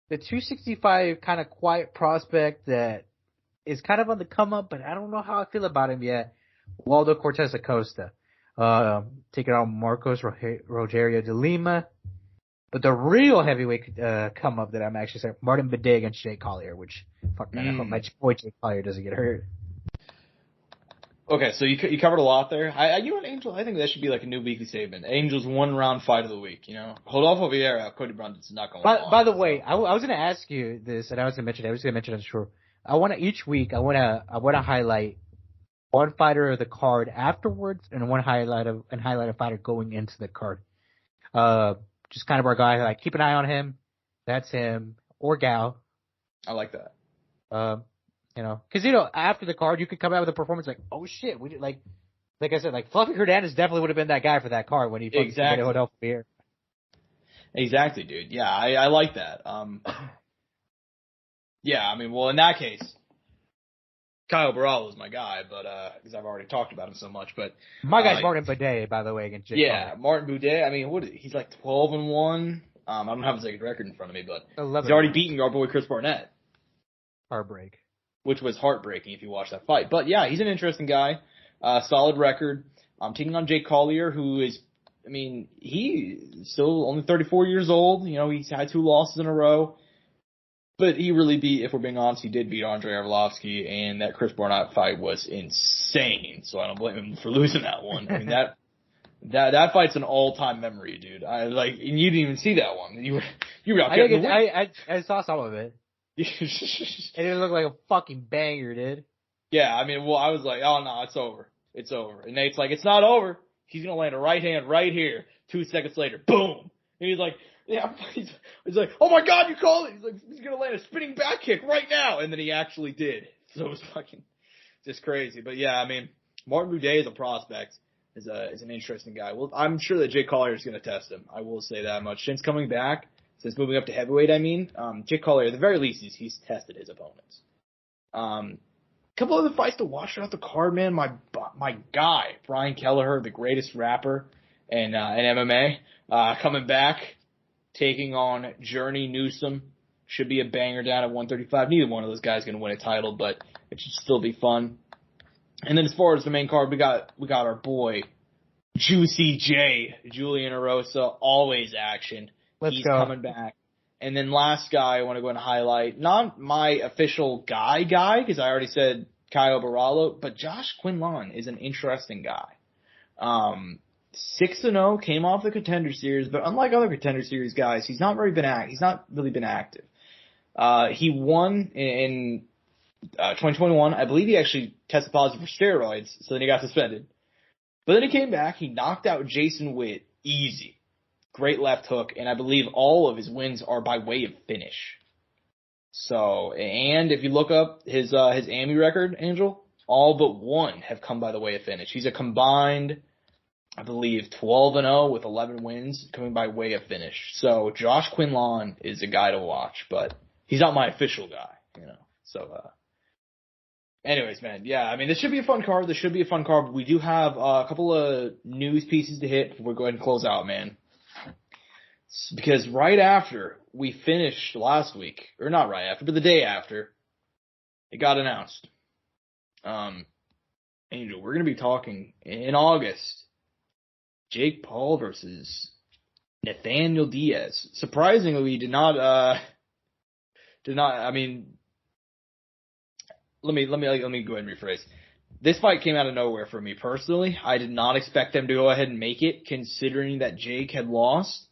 the 265 kind of quiet prospect that is kind of on the come up, but I don't know how I feel about him yet. Waldo Cortez Acosta, taking on Marcos Rogerio de Lima. But the real heavyweight come up that I'm actually saying, Martin Bidet against Jake Collier, which, fuck man, I hope my boy Jake Collier doesn't get hurt. Okay, so you covered a lot there. You and Angel, I think that should be like a new weekly statement. Angel's 1 round fight of the week, you know? Rodolfo Vieira, Cody Brundage is not going on. By the way, I was going to ask you this, and I was going to mention it on the show. Each week, I want to highlight one fighter of the card afterwards, and highlight a fighter going into the card. Just kind of our guy, like, keep an eye on him. That's him. Or gal. I like that. You know, cause after the card, you could come out with a performance like, oh shit, we did like I said, like Fluffy Hernandez definitely would have been that guy for that card when he exactly. Rodolfo Vieira. Exactly, dude. Yeah, I like that. Yeah, I mean, well, in that case, Kyle Barral is my guy, but because I've already talked about him so much. But my guy's Martin Bidet, by the way, against Jake Collier. Martin Bidet. I mean, he's like 12-1. I don't have his record in front of me, but 11. He's already beaten our boy Chris Barnett. Heartbreak. Which was heartbreaking if you watch that fight. But yeah, he's an interesting guy. Solid record. Taking on Jake Collier, who is, I mean, he's still only 34 years old. You know, he's had 2 losses in a row. But he really beat, if we're being honest, he did beat Andrei Arlovsky, and that Chris Barnett fight was insane. So I don't blame him for losing that one. I mean, that fight's an all-time memory, dude. And you didn't even see that one. You were out there. I saw some of it. It didn't look like a fucking banger, dude. Yeah, I mean, well, I was like, oh no, it's over. It's over. And Nate's like, it's not over. He's gonna land a right hand right here. 2 seconds later, boom. And he's like, yeah, he's like, oh my god, you called it. He's like, he's gonna land a spinning back kick right now. And then he actually did. So it was fucking just crazy. But yeah, I mean, Martin Bidet as a prospect is an interesting guy. Well, I'm sure that Jake Collier is gonna test him. I will say that much. Since coming back, since moving up to heavyweight, I mean, Jake Collier, at the very least, he's tested his opponents. Couple other fights to watch throughout the card, man. My guy, Brian Kelleher, the greatest rapper in MMA, coming back, taking on Journey Newsom. Should be a banger down at 135. Neither one of those guys going to win a title, but it should still be fun. And then as far as the main card, we got our boy, Juicy J, Julian Erosa, always action. He's coming back. And then last guy I want to go and highlight, not my official guy, because I already said Caio Borralho, but Josh Quinlan is an interesting guy. 6-0, came off the Contender Series, but unlike other Contender Series guys, he's not really been active. He won in 2021. I believe he actually tested positive for steroids, so then he got suspended. But then he came back, he knocked out Jason Witt easy. Great left hook, and I believe all of his wins are by way of finish. So, and if you look up his AMI record, Angel, all but one have come by the way of finish. He's a combined, I believe, 12-0 with 11 wins coming by way of finish. So Josh Quinlan is a guy to watch, but he's not my official guy, you know. So, anyways, man, yeah, I mean, this should be a fun card. We do have a couple of news pieces to hit before we go ahead and close out, man. Because right after we finished last week, or not right after, but the day after, it got announced. Angel, we're going to be talking in August, Jake Paul versus Nathaniel Diaz. Surprisingly, we did not, I mean, let me go ahead and rephrase. This fight came out of nowhere for me personally. I did not expect them to go ahead and make it, considering that Jake had lost.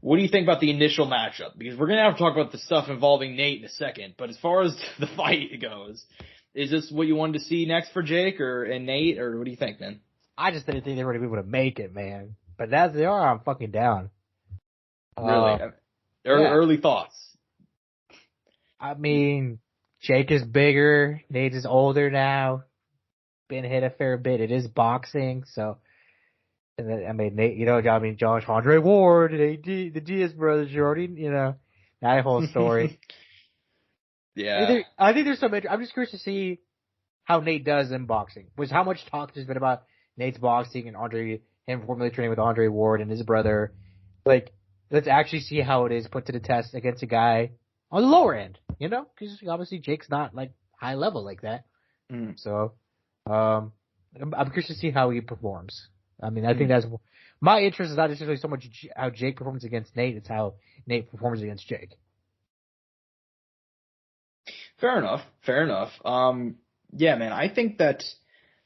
what do you think about the initial matchup? Because we're going to have to talk about the stuff involving Nate in a second, but as far as the fight goes, is this what you wanted to see next for Jake and Nate, or what do you think, man? I just didn't think they were going to be able to make it, man. But as they are, I'm fucking down. Really? Early thoughts. I mean, Jake is bigger. Nate is older now. Been hit a fair bit. It is boxing, so. And then, I mean, Nate, Josh, Andre Ward, the Diaz brothers, you already, that whole story. Yeah. I think there's some. I'm just curious to see how Nate does in boxing. Was how much talk there's been about Nate's boxing and him formally training with Andre Ward and his brother. Like, let's actually see how it is put to the test against a guy on the lower end, because obviously Jake's not like high level like that. So, I'm curious to see how he performs. I mean, I think that's my interest is not necessarily so much how Jake performs against Nate; it's how Nate performs against Jake. Fair enough. Yeah, man, I think that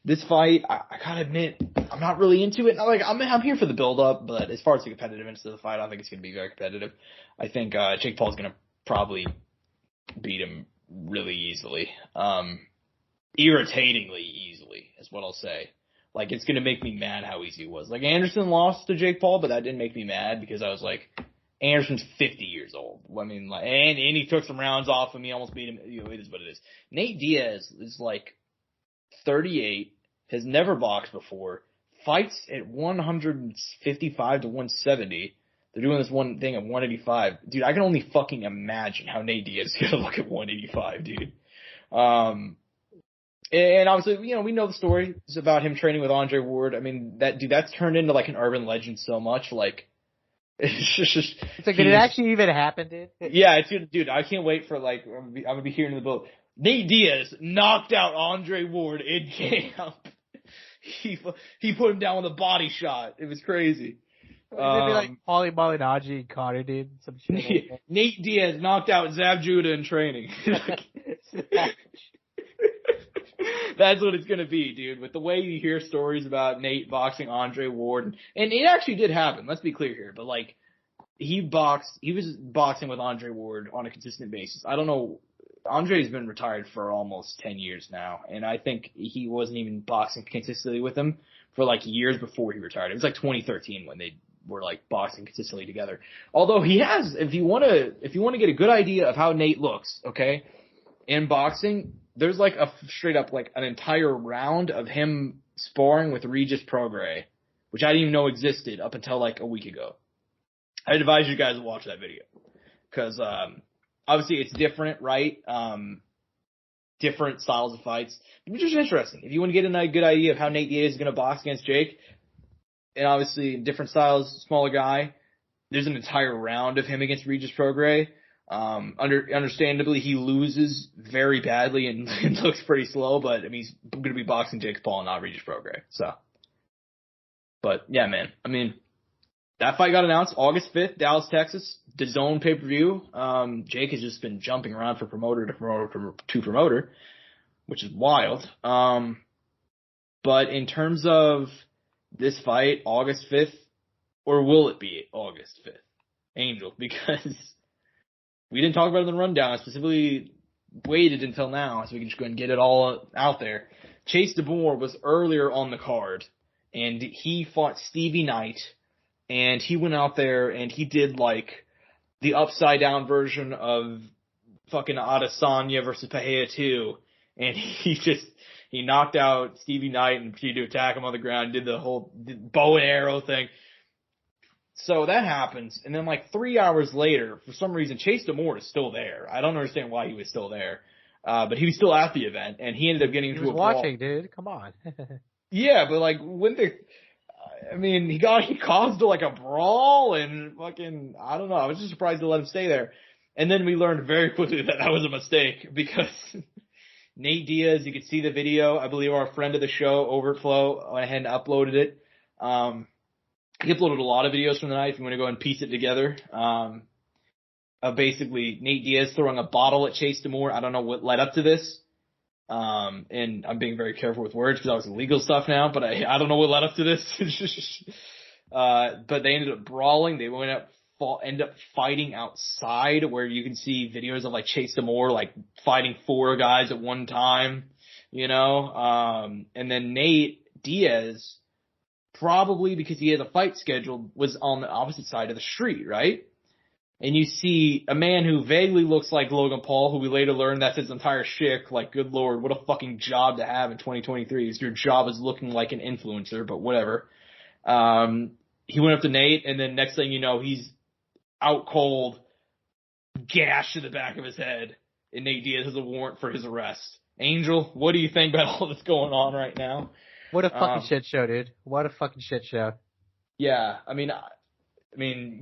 this fight, I gotta admit, I'm not really into it. Like, I'm here for the build-up, but as far as the competitiveness of the fight, I don't think it's gonna be very competitive. I think Jake Paul's gonna probably beat him really easily, irritatingly easily, is what I'll say. Like, it's gonna make me mad how easy it was. Like, Anderson lost to Jake Paul, but that didn't make me mad because I was like, Anderson's 50 years old. I mean, like, and he took some rounds off of me, almost beat him. It is what it is. Nate Diaz is like 38, has never boxed before, fights at 155 to 170. They're doing this one thing at 185. Dude, I can only fucking imagine how Nate Diaz is gonna look at 185, dude. And obviously, we know the story. It's about him training with Andre Ward. I mean, that's turned into like an urban legend so much. Like, it's like, did it actually even happen, dude? Yeah, dude, I can't wait for like, I'm gonna be hearing the boat. Nate Diaz knocked out Andre Ward in camp. He put him down with a body shot. It was crazy. It'd be like Paulie Malignaggi and Connor, dude. Some shit. Like Nate Diaz knocked out Zab Judah in training. That's what it's gonna be, dude. With the way you hear stories about Nate boxing Andre Ward, and it actually did happen. Let's be clear here, but like, he was boxing with Andre Ward on a consistent basis. I don't know. Andre's been retired for almost 10 years now, and I think he wasn't even boxing consistently with him for like years before he retired. It was like 2013 when they were like boxing consistently together. Although he has, if you want to get a good idea of how Nate looks, okay, in boxing, there's like a straight up like an entire round of him sparring with Regis Prograis, which I didn't even know existed up until like a week ago. I'd advise you guys to watch that video because obviously it's different, right? Different styles of fights. It's just interesting. If you want to get a good idea of how Nate Diaz is going to box against Jake, and obviously different styles, smaller guy, there's an entire round of him against Regis Prograis. Understandably, he loses very badly and looks pretty slow, but I mean, he's going to be boxing Jake Paul, not Regis Prograis. So, but yeah, man. I mean, that fight got announced August 5th, Dallas, Texas, DAZN pay-per-view. Jake has just been jumping around from promoter to promoter, which is wild. But in terms of this fight, August 5th, or will it be August 5th, Angel? Because we didn't talk about it in the rundown. I specifically waited until now so we can just go and get it all out there. Chase DeBoer was earlier on the card, and he fought Stevie Knight. And he went out there and he did like the upside down version of fucking Adesanya versus Pereira 2. And he knocked out Stevie Knight and proceeded to attack him on the ground, did the whole bow and arrow thing. So that happens. And then like 3 hours later, for some reason, Chase DeMoor is still there. I don't understand why he was still there. But he was still at the event and he ended up getting into a brawl. Watching, dude. Come on. Yeah, but like he caused like a brawl and fucking, I don't know. I was just surprised to let him stay there. And then we learned very quickly that was a mistake because Nate Diaz, you could see the video. I believe our friend of the show, Overflow, went ahead and uploaded it. He uploaded a lot of videos from the night if you want to go and piece it together. Basically, Nate Diaz throwing a bottle at Chase DeMoor. I don't know what led up to this. And I'm being very careful with words because I was legal stuff now, but I don't know what led up to this. But they ended up brawling. They went up end up fighting outside, where you can see videos of like Chase Damore like fighting 4 guys at one time, you know. And then Nate Diaz, probably because he had a fight scheduled, was on the opposite side of the street, right? And you see a man who vaguely looks like Logan Paul, who we later learned that's his entire shtick. Like, good lord, what a fucking job to have in 2023. Your job is looking like an influencer, but whatever. He went up to Nate, and then next thing you know, he's out cold, gashed to the back of his head, and Nate Diaz has a warrant for his arrest. Angel, what do you think about all that's going on right now? What a fucking shit show, dude. What a fucking shit show. Yeah, I mean,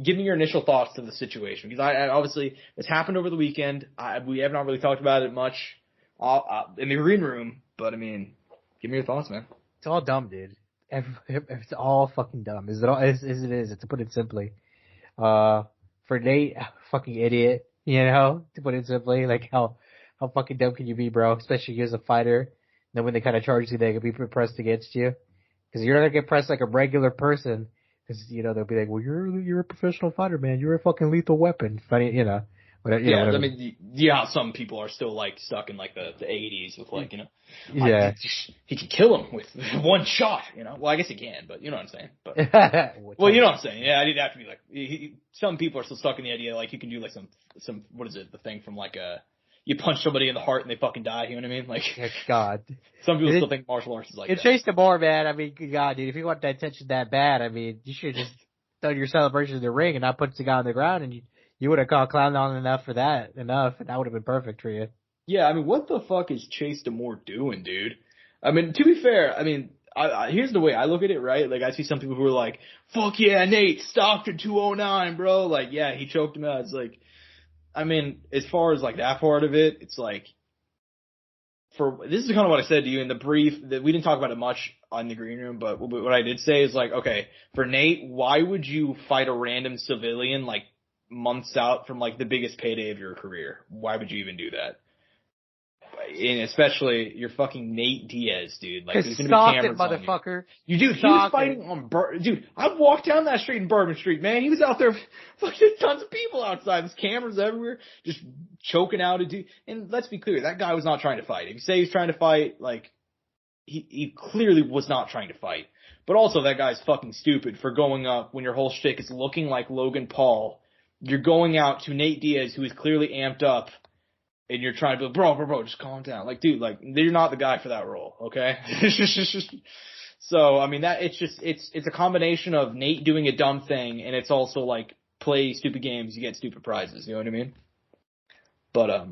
give me your initial thoughts to the situation, because I obviously, it's happened over the weekend. We have not really talked about it much in the green room, but I mean, give me your thoughts, man. It's all dumb, dude. It's all fucking dumb. Is it all? As it is, to put it simply. For Nate, fucking idiot. You know, to put it simply, like how fucking dumb can you be, bro? Especially as a fighter. Then when they kind of charge you, they can be pressed against you, because you're not gonna get pressed like a regular person. Because, you know, they'll be like, well, you're a professional fighter, man. You're a fucking lethal weapon. Funny, you know. Whatever. I mean, yeah, some people are still, like, stuck in, like, the 80s with, like, you know. Yeah. He could kill him with one shot, you know. Well, I guess he can, but you know what I'm saying. But well, you know what I'm saying. Yeah, I didn't have to be like, some people are still stuck in the idea, like, you can do, like, some what is it, the thing from, like, you punch somebody in the heart and they fucking die, you know what I mean? Like, God. Some people still think martial arts is like that. It's Chase Damore, man. I mean, God, dude, if you want that attention that bad, I mean, you should have just done your celebration in the ring and not put the guy on the ground, and you would have called clown on enough for that, and that would have been perfect for you. Yeah, I mean, what the fuck is Chase Damore doing, dude? I mean, to be fair, I mean, here's the way I look at it, right? Like, I see some people who are like, fuck yeah, Nate, Stockton 209, bro. Like, yeah, he choked him out. It's like, I mean, as far as, like, that part of it, it's like, this is kind of what I said to you in the brief, that we didn't talk about it much on the green room, but what I did say is, like, okay, for Nate, why would you fight a random civilian, like, months out from, like, the biggest payday of your career? Why would you even do that? And especially, you're fucking Nate Diaz, dude. Like, there's gonna be cameras on motherfucker. You, dude, he was fighting on dude, I've walked down that street in Bourbon Street, man. He was out there, fucking tons of people outside. There's cameras everywhere, just choking out a dude. And let's be clear, that guy was not trying to fight. If you say he's trying to fight, like, he clearly was not trying to fight. But also, that guy's fucking stupid for going up when your whole shtick is looking like Logan Paul. You're going out to Nate Diaz, who is clearly amped up, and you're trying to be, bro, just calm down. Like, dude, like, you're not the guy for that role, okay? So, I mean, it's a combination of Nate doing a dumb thing, and it's also, like, play stupid games, you get stupid prizes, you know what I mean? But,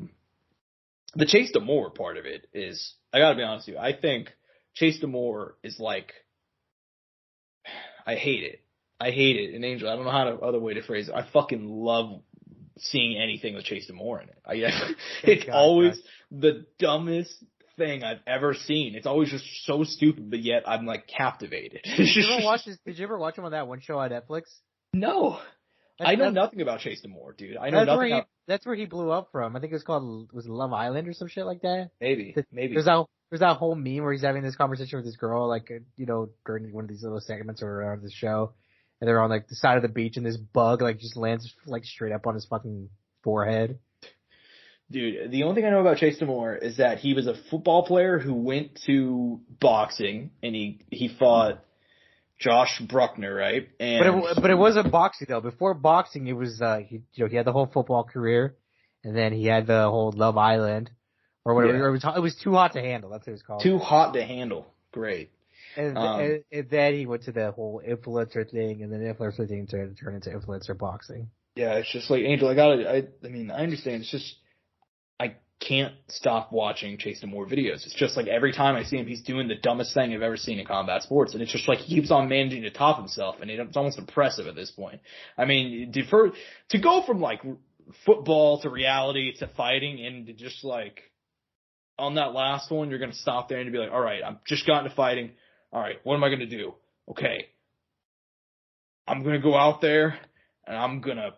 the Chase Damore part of it is, I gotta be honest with you, I think Chase Damore is like, I hate it. And Angel, I don't know how to other way to phrase it. I fucking love seeing anything with Chase Damore in it. It's always the dumbest thing I've ever seen. It's always just so stupid, but yet I'm, like, captivated. Did you ever watch him on that one show on Netflix? No. I know nothing about Chase Damore, dude. I know nothing. That's where he blew up from. I think it was Love Island or some shit like that. Maybe. There's that whole meme where he's having this conversation with this girl, like, you know, during one of these little segments or on the show. And they're on, like, the side of the beach, and this bug, like, just lands, like, straight up on his fucking forehead. Dude, the only thing I know about Chase Damore is that he was a football player who went to boxing, and he fought Josh Bruckner, right? And but it wasn't boxing, though. Before boxing, it was, he had the whole football career, and then he had the whole Love Island, or whatever. Yeah. It was Too Hot to Handle. That's what it was called. Too Hot to Handle. Great. And then he went to the whole influencer thing, and then the influencer thing turned into influencer boxing. Yeah, it's just like, Angel, I mean, I understand. It's just, I can't stop watching Chase Damore videos. It's just like every time I see him, he's doing the dumbest thing I've ever seen in combat sports. And it's just like he keeps on managing to top himself, and it's almost impressive at this point. I mean, to go from, like, football to reality to fighting, and to just, like, on that last one, you're going to stop there and be like, all right, I've just gotten to fighting. All right, what am I going to do? Okay, I'm going to go out there, and I'm going to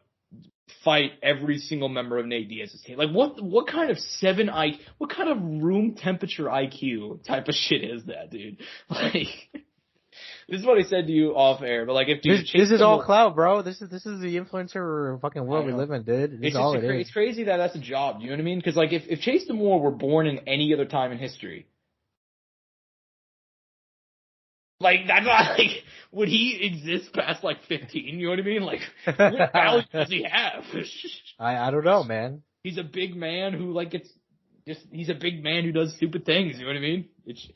fight every single member of Nate Diaz's team. Like, what kind of what kind of room temperature IQ type of shit is that, dude? Like, This is what I said to you off air, but like if this is all clout, bro. This is the influencer fucking world we live in, dude. This is all it is. It's crazy that that's a job. You know what I mean? Because like if Chase Demore were born in any other time in history, like that's not like would he exist past like 15? You know what I mean? Like what value does he have? I don't know, man. He's a big man who like he's a big man who does stupid things. You know what I mean? It's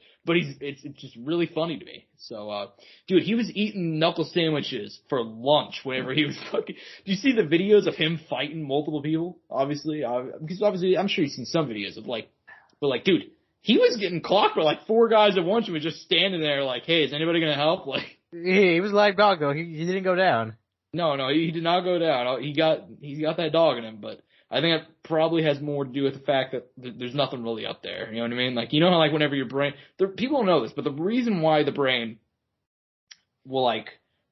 just really funny to me. So, dude, he was eating knuckle sandwiches for lunch whenever he was fucking. Do you see the videos of him fighting multiple people? Obviously, because obviously, I'm sure you've seen some videos of like, but like, dude, he was getting clocked by like 4 guys at once and was just standing there like, hey, is anybody gonna help? Like, he was like dog though. He didn't go down. No, he did not go down. He's got that dog in him, but I think it probably has more to do with the fact that there's nothing really up there. You know what I mean? Like, you know how like whenever your brain, people don't know this, but the reason why the brain will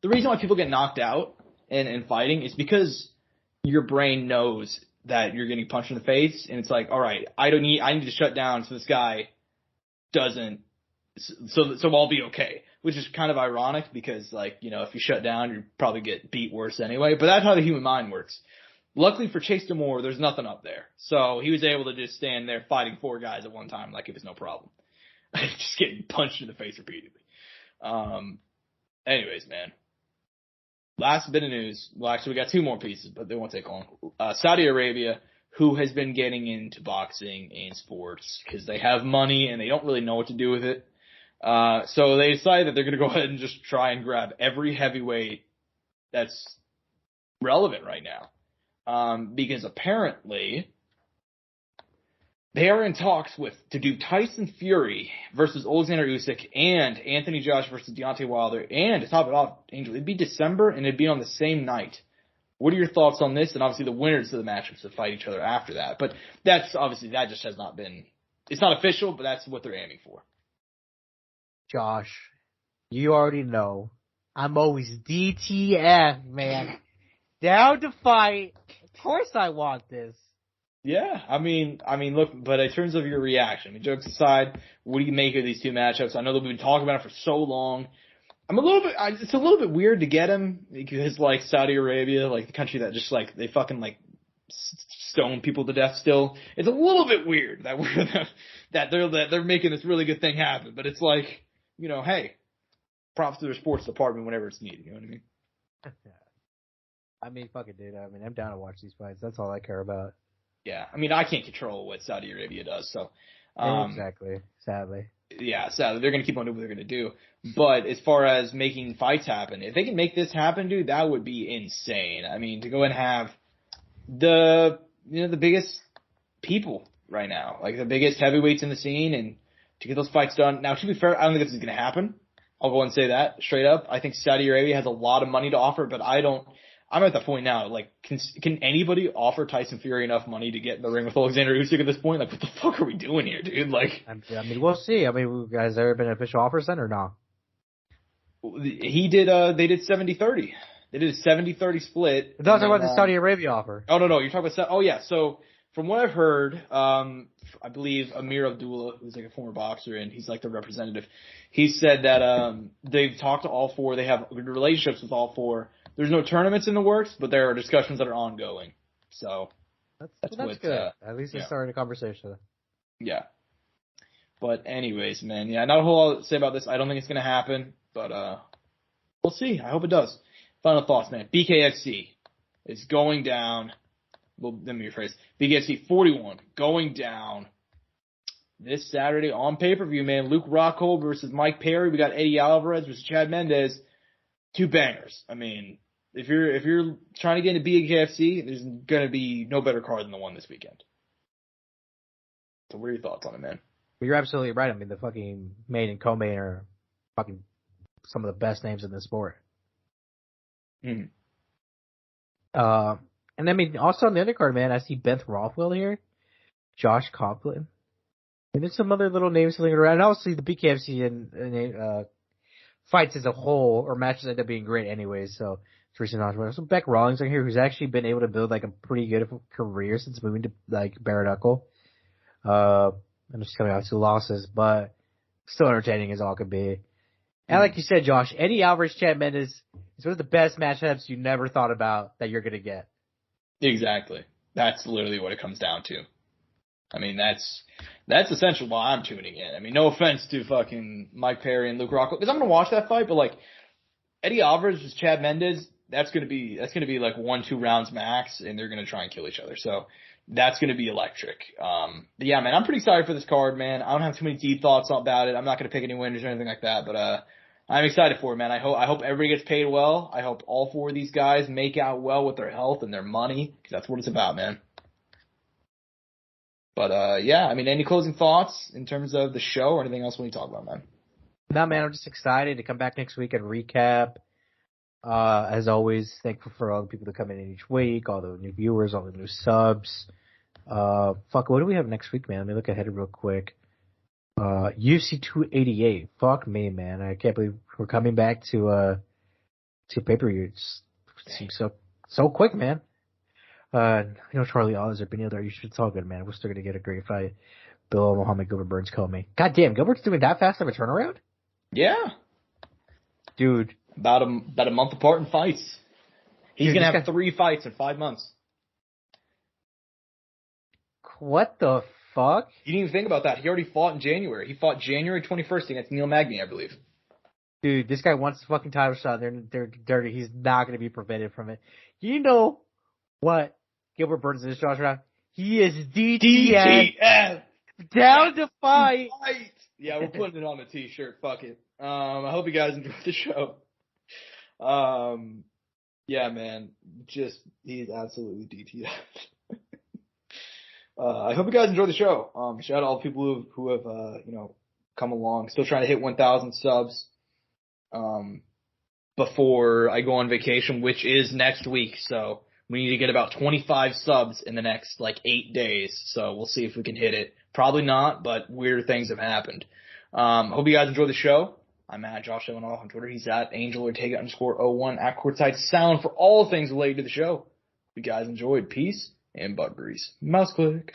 the reason why people get knocked out in fighting is because your brain knows that you're getting punched in the face, and it's like, all right, I need to shut down so this guy doesn't, so I'll be okay. Which is kind of ironic because like, you know, if you shut down, you probably get beat worse anyway. But that's how the human mind works. Luckily for Chase Demore, there's nothing up there. So he was able to just stand there fighting 4 guys at one time like it was no problem. Just getting punched in the face repeatedly. Anyways, man. Last bit of news. Well, actually, we got 2 more pieces, but they won't take long. Saudi Arabia, who has been getting into boxing and sports because they have money and they don't really know what to do with it. So they decided that they're going to go ahead and just try and grab every heavyweight that's relevant right now. Because apparently they are in talks to do Tyson Fury versus Alexander Usyk and Anthony Josh versus Deontay Wilder, and to top it off, Angel, it'd be December and it'd be on the same night. What are your thoughts on this? And obviously the winners of the matchups would fight each other after that. But that's obviously, that just has not been, it's not official, but that's what they're aiming for. Josh, you already know I'm always DTF, man. Down to fight. Of course I want this. Yeah, I mean, look, but in terms of your reaction, I mean, jokes aside, what do you make of these 2 matchups? I know that we've been talking about it for so long. It's a little bit weird to get him because like Saudi Arabia, like the country that just like, they fucking like stone people to death still. It's a little bit weird that they're making this really good thing happen, but it's like, you know, hey, props to their sports department whenever it's needed, you know what I mean? I mean, fuck it, dude. I mean, I'm down to watch these fights. That's all I care about. Yeah, I mean, I can't control what Saudi Arabia does, so. Exactly, sadly. Yeah, sadly. They're going to keep on doing what they're going to do. But as far as making fights happen, if they can make this happen, dude, that would be insane. I mean, to go and have the biggest people right now, like the biggest heavyweights in the scene, and to get those fights done. Now, to be fair, I don't think this is going to happen. I'll go and say that straight up. I think Saudi Arabia has a lot of money to offer, but I'm at the point now, like, can anybody offer Tyson Fury enough money to get in the ring with Alexander Usyk at this point? Like, what the fuck are we doing here, dude? Like, I mean, we'll see. I mean, has there been official offers then or no? They did 70-30. They did a 70-30 split. You're talking about the Saudi Arabia offer. Oh, no, you're talking about, oh yeah, so from what I've heard, I believe Amir Abdullah, who's like a former boxer and he's like the representative, he said that, they've talked to all 4, they have good relationships with all 4. There's no tournaments in the works, but there are discussions that are ongoing. So that's good. At least it's starting a conversation. Yeah. But anyways, man, yeah, not a whole lot to say about this. I don't think it's gonna happen, but we'll see. I hope it does. Final thoughts, man. BKFC is going down. Well, let me rephrase. BKFC 41 going down this Saturday on pay-per-view, man. Luke Rockhold versus Mike Perry. We got Eddie Alvarez versus Chad Mendez. 2 bangers. I mean, if you're trying to get into BKFC, there's gonna be no better card than the one this weekend. So what are your thoughts on it, man? Well, you're absolutely right. I mean, the fucking main and co-main are fucking some of the best names in the sport. Mm-hmm. And I mean, also on the undercard, man, I see Beth Rothwell here, Josh Coughlin, and there's some other little names lingering around. And obviously the BKFC and fights as a whole or matches end up being great anyways. So Teresa Nashville. So Beck Rawlings are here, who's actually been able to build like a pretty good career since moving to like bare knuckle. And just coming out 2 losses, but still entertaining as all could be. And like you said, Josh, Eddie Alvarez, Chad Mendes is one of the best matchups you never thought about that you're going to get. Exactly. That's literally what it comes down to. I mean, that's essentially why I'm tuning in. I mean, no offense to fucking Mike Perry and Luke Rockhold, because I'm going to watch that fight, but like Eddie Alvarez versus Chad Mendes, that's going to be like 1-2 rounds max, and they're going to try and kill each other. So that's going to be electric. But yeah, man, I'm pretty excited for this card, man. I don't have too many deep thoughts about it. I'm not going to pick any winners or anything like that, but I'm excited for it, man. I hope everybody gets paid well. I hope all four of these guys make out well with their health and their money, because that's what it's about, man. But yeah, I mean, any closing thoughts in terms of the show or anything else we need to talk about, man? No, man, I'm just excited to come back next week and recap. As always, thankful for all the people that come in each week, all the new viewers, all the new subs. Fuck, what do we have next week, man? Let me look ahead real quick. UFC 288. Fuck me, man. I can't believe we're coming back to pay-per-view. It seems so quick, man. Charlie Oliver, Benil Dariush, it's all good, man. We're still gonna get a great fight. Bill Muhammad, Gilbert Burns, call me. God damn, Gilbert's doing that fast of a turnaround? Yeah. Dude. About a month apart in fights. He's going to have 3 fights in 5 months. What the fuck? You didn't even think about that. He already fought in January. He fought January 21st against Neil Magny, I believe. Dude, this guy wants the fucking title shot. They're dirty. He's not going to be prevented from it. You know what Gilbert Burns is, Josh? He is DTF. Down to fight. Yeah, we're putting it on the t-shirt. Fuck it. I hope you guys enjoyed the show. Yeah, man. He's absolutely DTF. I hope you guys enjoyed the show. Shout out to all the people who have come along. Still trying to hit 1,000 subs. Before I go on vacation, which is next week. So we need to get about 25 subs in the next 8 days. So we'll see if we can hit it. Probably not, but weird things have happened. Hope you guys enjoyed the show. I'm at Josh Evanoff on Twitter. He's at Angel Ortega _01 at Courtside Sound for all things related to the show. Hope you guys enjoyed. Peace and butt grease. Mouse click.